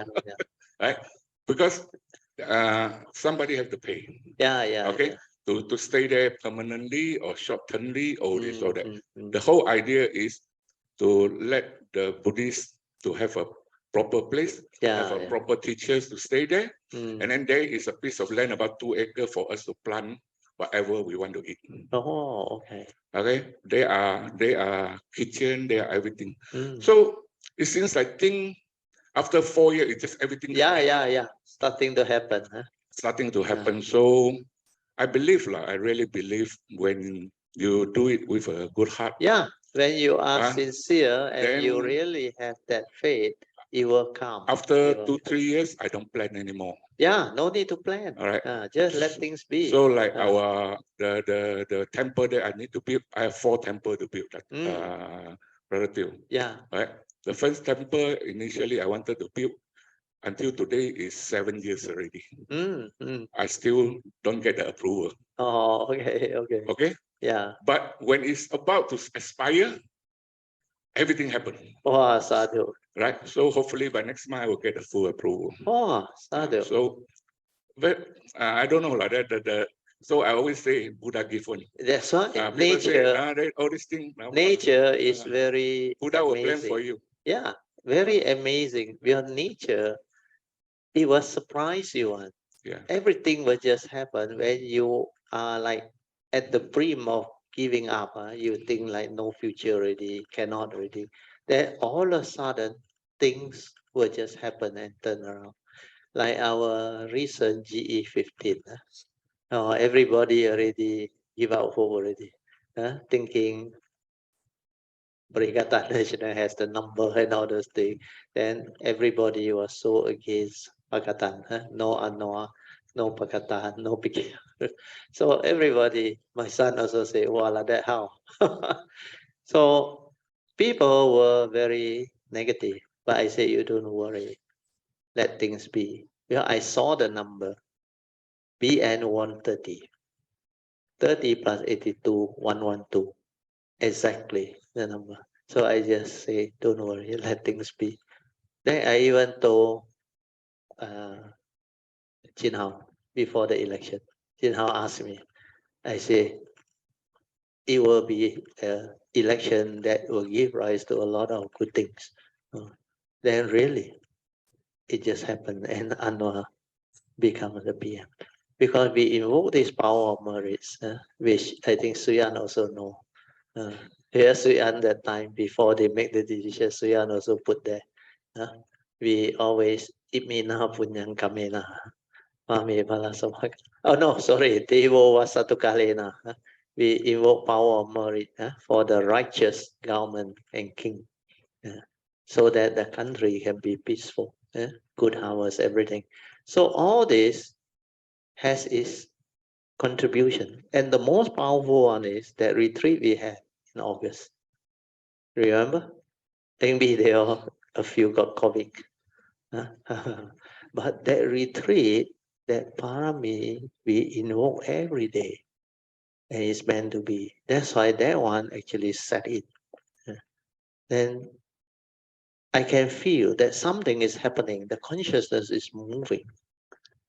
Right? Because somebody have to pay. Yeah. Okay. To stay there permanently or short-termly or this or that. The whole idea is to let the Buddhists to have a proper place, have a proper teachers to stay there, and then there is a piece of land about 2 acres for us to plant whatever we want to eat. Oh, okay. Okay, they are kitchen, they are everything. So it seems like after 4 years, it's just everything. Yeah. Starting to happen. Starting to happen. So I believe, I really believe when you do it with a good heart. Yeah, when you are sincere and you really have that faith, it will come. After 2-3 years, I don't plan anymore. Yeah, no need to plan. All right. Just let things be. So like the temple that I need to build, I have 4 temples to build. Brother Teoh. Yeah. Right. The first temple initially I wanted to build until today is 7 years already. I still don't get the approval. Oh, okay, okay. Okay. Yeah. But when it's about to expire, everything happened. Oh, sadhu. Right. So hopefully by next month I will get the full approval. Oh, sadhu. So, but I don't know like that. So I always say Buddha give one. That's why People say, all these things. Nature is very Buddha will plan amazing. for you. Yeah, very amazing. Beyond nature, it will surprise you. Yeah. Everything will just happen when you are like at the brim of giving up. You think like no future already, cannot already. Then all of a sudden, things will just happen and turn around. Like our recent GE15. Everybody already give up hope already. Thinking Perikatan Nasional has the number and all those things. Then everybody was so against Pakatan. No Anoa, no Pakatan, no Pikir. So everybody, my son also say, well, like that how? So people were very negative. But I say, you don't worry. Let things be. I saw the number. BN 130. 30 plus 82, 112. Exactly the number. So I just say, don't worry, let things be. Then I even told Jin Hao before the election. Jin Hao asked me, I say, it will be an election that will give rise to a lot of good things. Then really, it just happened and Anwar becomes the PM. Because we invoke this power of merits, which I think Suyan also know. Here Suyan that time before they make the decision, Suyan also put there. We always imina punyang kamena. Mami pala sama. Oh no, sorry. Teoh was satu kalena. We invoke power of merit for the righteous government and king, so that the country can be peaceful, good harvest, everything. So all this has its contribution. And the most powerful one is that retreat we had in August. Remember? Maybe there are a few got COVID. But that retreat, that parami, we invoke every day. And it's meant to be. That's why that one actually set it. Then I can feel that something is happening. The consciousness is moving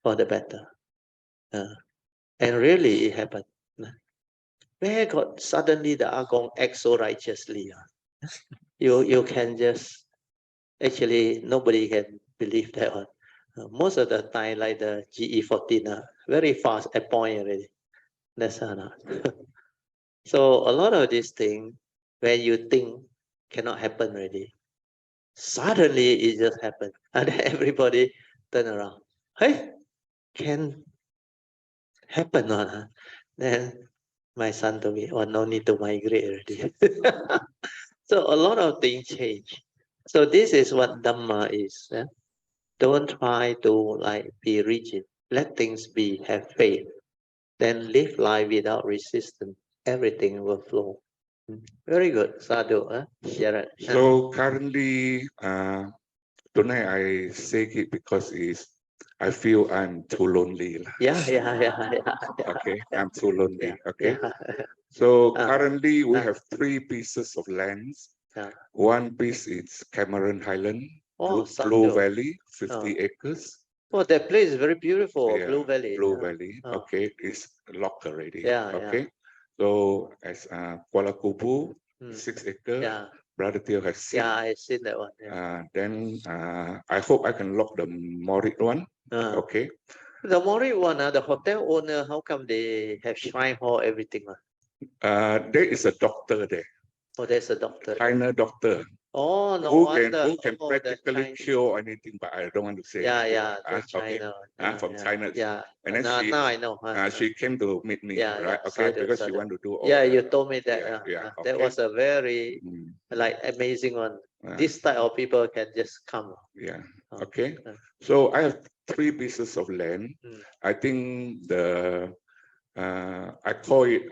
for the better. And really it happened. Where got suddenly the Agong act so righteously? You can just, actually nobody can believe that one. Most of the time, like the GE14, very fast at point already. That's not. So a lot of these things, when you think cannot happen already, suddenly it just happened. And then everybody turn around. Hey, can happen or not? Then my son told me, oh, no need to migrate already. So a lot of things change. So this is what Dhamma is. Don't try to like be rigid. Let things be, have faith. Then live life without resistance. Everything will flow. Very good. Sadhu. Jared. So currently, tonight I say it because I feel I'm too lonely. Yeah. Okay, I'm too lonely. Yeah, Okay. yeah. So currently we have 3 pieces of land. Yeah. One piece is Cameron Highland, Oh, Blue Sadhu. Valley, 50 acres. Oh, that place is very beautiful. Yeah, Blue Valley. Blue Valley. Okay, it's locked already. Yeah, okay. So as Kuala Kubu, 6 acres. Yeah. Brother Teoh has seen. Yeah, I seen that one. Yeah. Then I hope I can lock the Morit one. Okay. The Mori one, the hotel owner, how come they have shrine hall, everything? There is a doctor there. Oh, there's a doctor. China doctor. Oh, no who wonder. can practically cure anything, but I don't want to say. Yeah, the okay. China. From China. Yeah. And then now I know. she came to meet me, right? Okay, Sadhu, because she Sadhu. want to do all. Yeah, you told me that. Okay. That was a very like amazing one. This type of people can just come. Yeah. Okay. So I have 3 pieces of land. I think I call it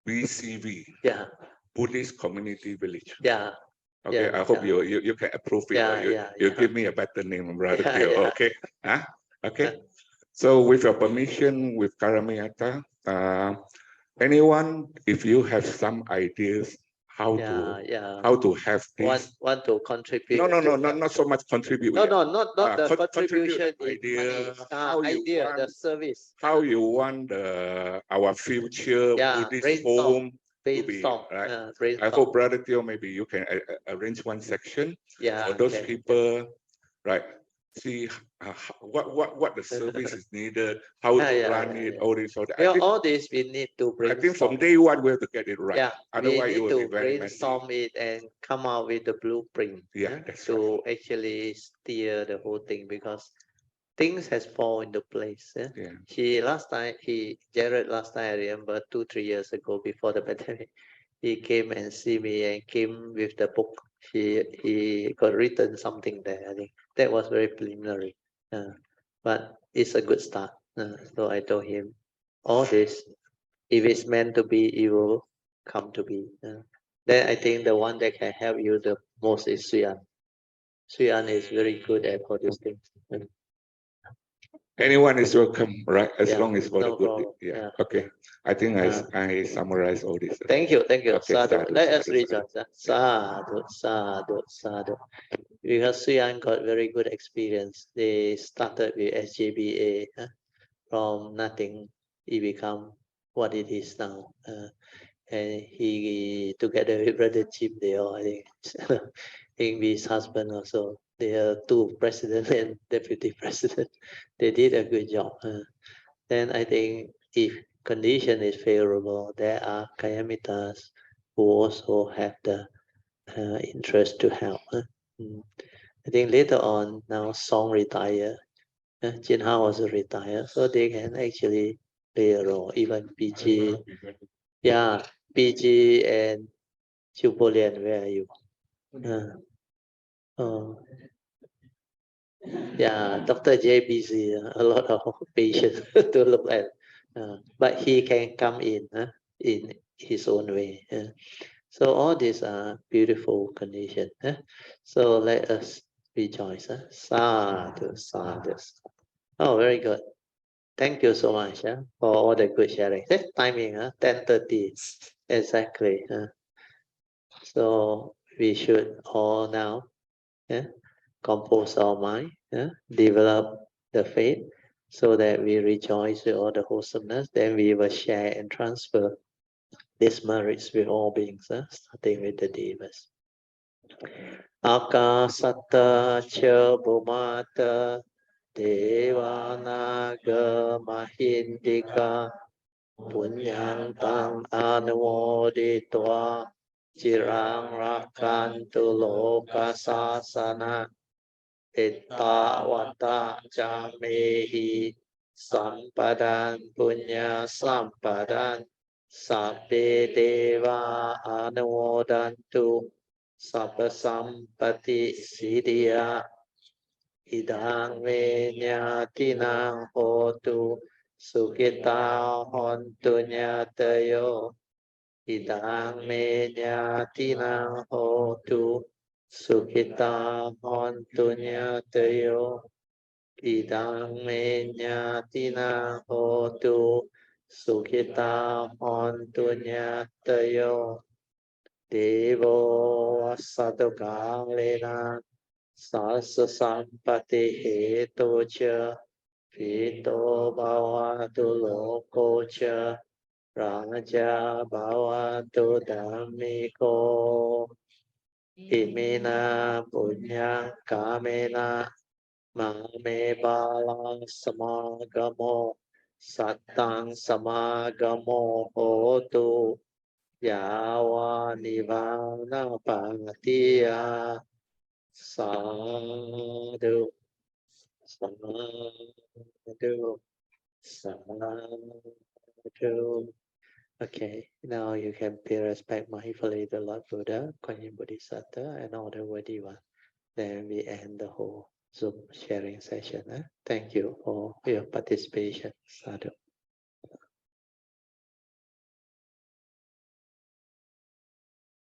BCV. Yeah. Buddhist Community Village. Yeah. Okay, I hope you can approve it. You give me a better name, Brother Teoh. Okay. Huh? Okay. So with your permission, with Karamiyata, anyone, if you have some ideas how to have this, want to contribute. Not so much contribute. Not the contribution idea, the service. How you want our future Buddhist home to be, right? I hope Brother Teoh, maybe you can arrange one section for those people, right? See what the service is needed, how to run it, all this, all that. All this we need to brainstorm. I think from day one we have to get it right. Yeah, otherwise we it need will to be very brainstorm messy. it and come out with the blueprint. Yeah, that's to actually steer the whole thing, because things has fall into place. Yeah. Jared last time, I remember 2-3 years ago before the pandemic, he came and see me and came with the book. He got written something there. I think that was very preliminary, but it's a good start. So I told him, all this, if it's meant to be, it will come to be. Then I think the one that can help you the most is Suyan. Suyan is very good at all these things. Anyone is welcome, right? As Yeah, long as for no the good. problem. Yeah. Okay. I think I summarize all this. Thank you. Okay, Sadhu. sadhu, Let us sadhu, rejoice. Sadhu. Because Suyan got very good experience. They started with SJBA from nothing. It become what it is now. And he, together with Brother Chip, they all, I think, his husband also, they are 2 president and deputy president. They did a good job. Then I think if condition is favorable, there are Kayamitas who also have the interest to help. I think later on, now Song retire, Jin Hao also retire, so they can actually play a role. Even PG, PG and Chupolian, where are you? Dr. J busy, a lot of patients to look at, but he can come in his own way. So all these are beautiful conditions. So let us rejoice. Sadhu, sadhu. Oh, very good. Thank you so much for all the good sharing. Timing, 10:30 exactly. So we should all now compose our mind, develop the faith, so that we rejoice with all the wholesomeness. Then we will share and transfer these merits with all beings, starting with the devas. Akasata cha bhumata devanaga mahindika punyantang anumoditva cirang rakantu loka sasana Ittavata jamehi sampadan punya sampadan sabbe deva anumodantu sabba sampati siddhya idang venyatinang hotu sukita hontu nyatayo idang venyatinang hotu Sukita hontunya teyo idang menyatina hotu Sukita hontunya teyo Devo asadukalena sasa sampati heto cha Pito bhavatu loko cha Raja bhavatu dhammiko Imena punya kamena mame balang samagamo satang samagamo hotu yawa nivana patiya sadhu sadhu sadhu. Okay, now you can pay respect mindfully the Lord Buddha, Kuan Yin Bodhisattva, and all the worthy ones. Then we end the whole Zoom sharing session. Thank you for your participation. Sadhu.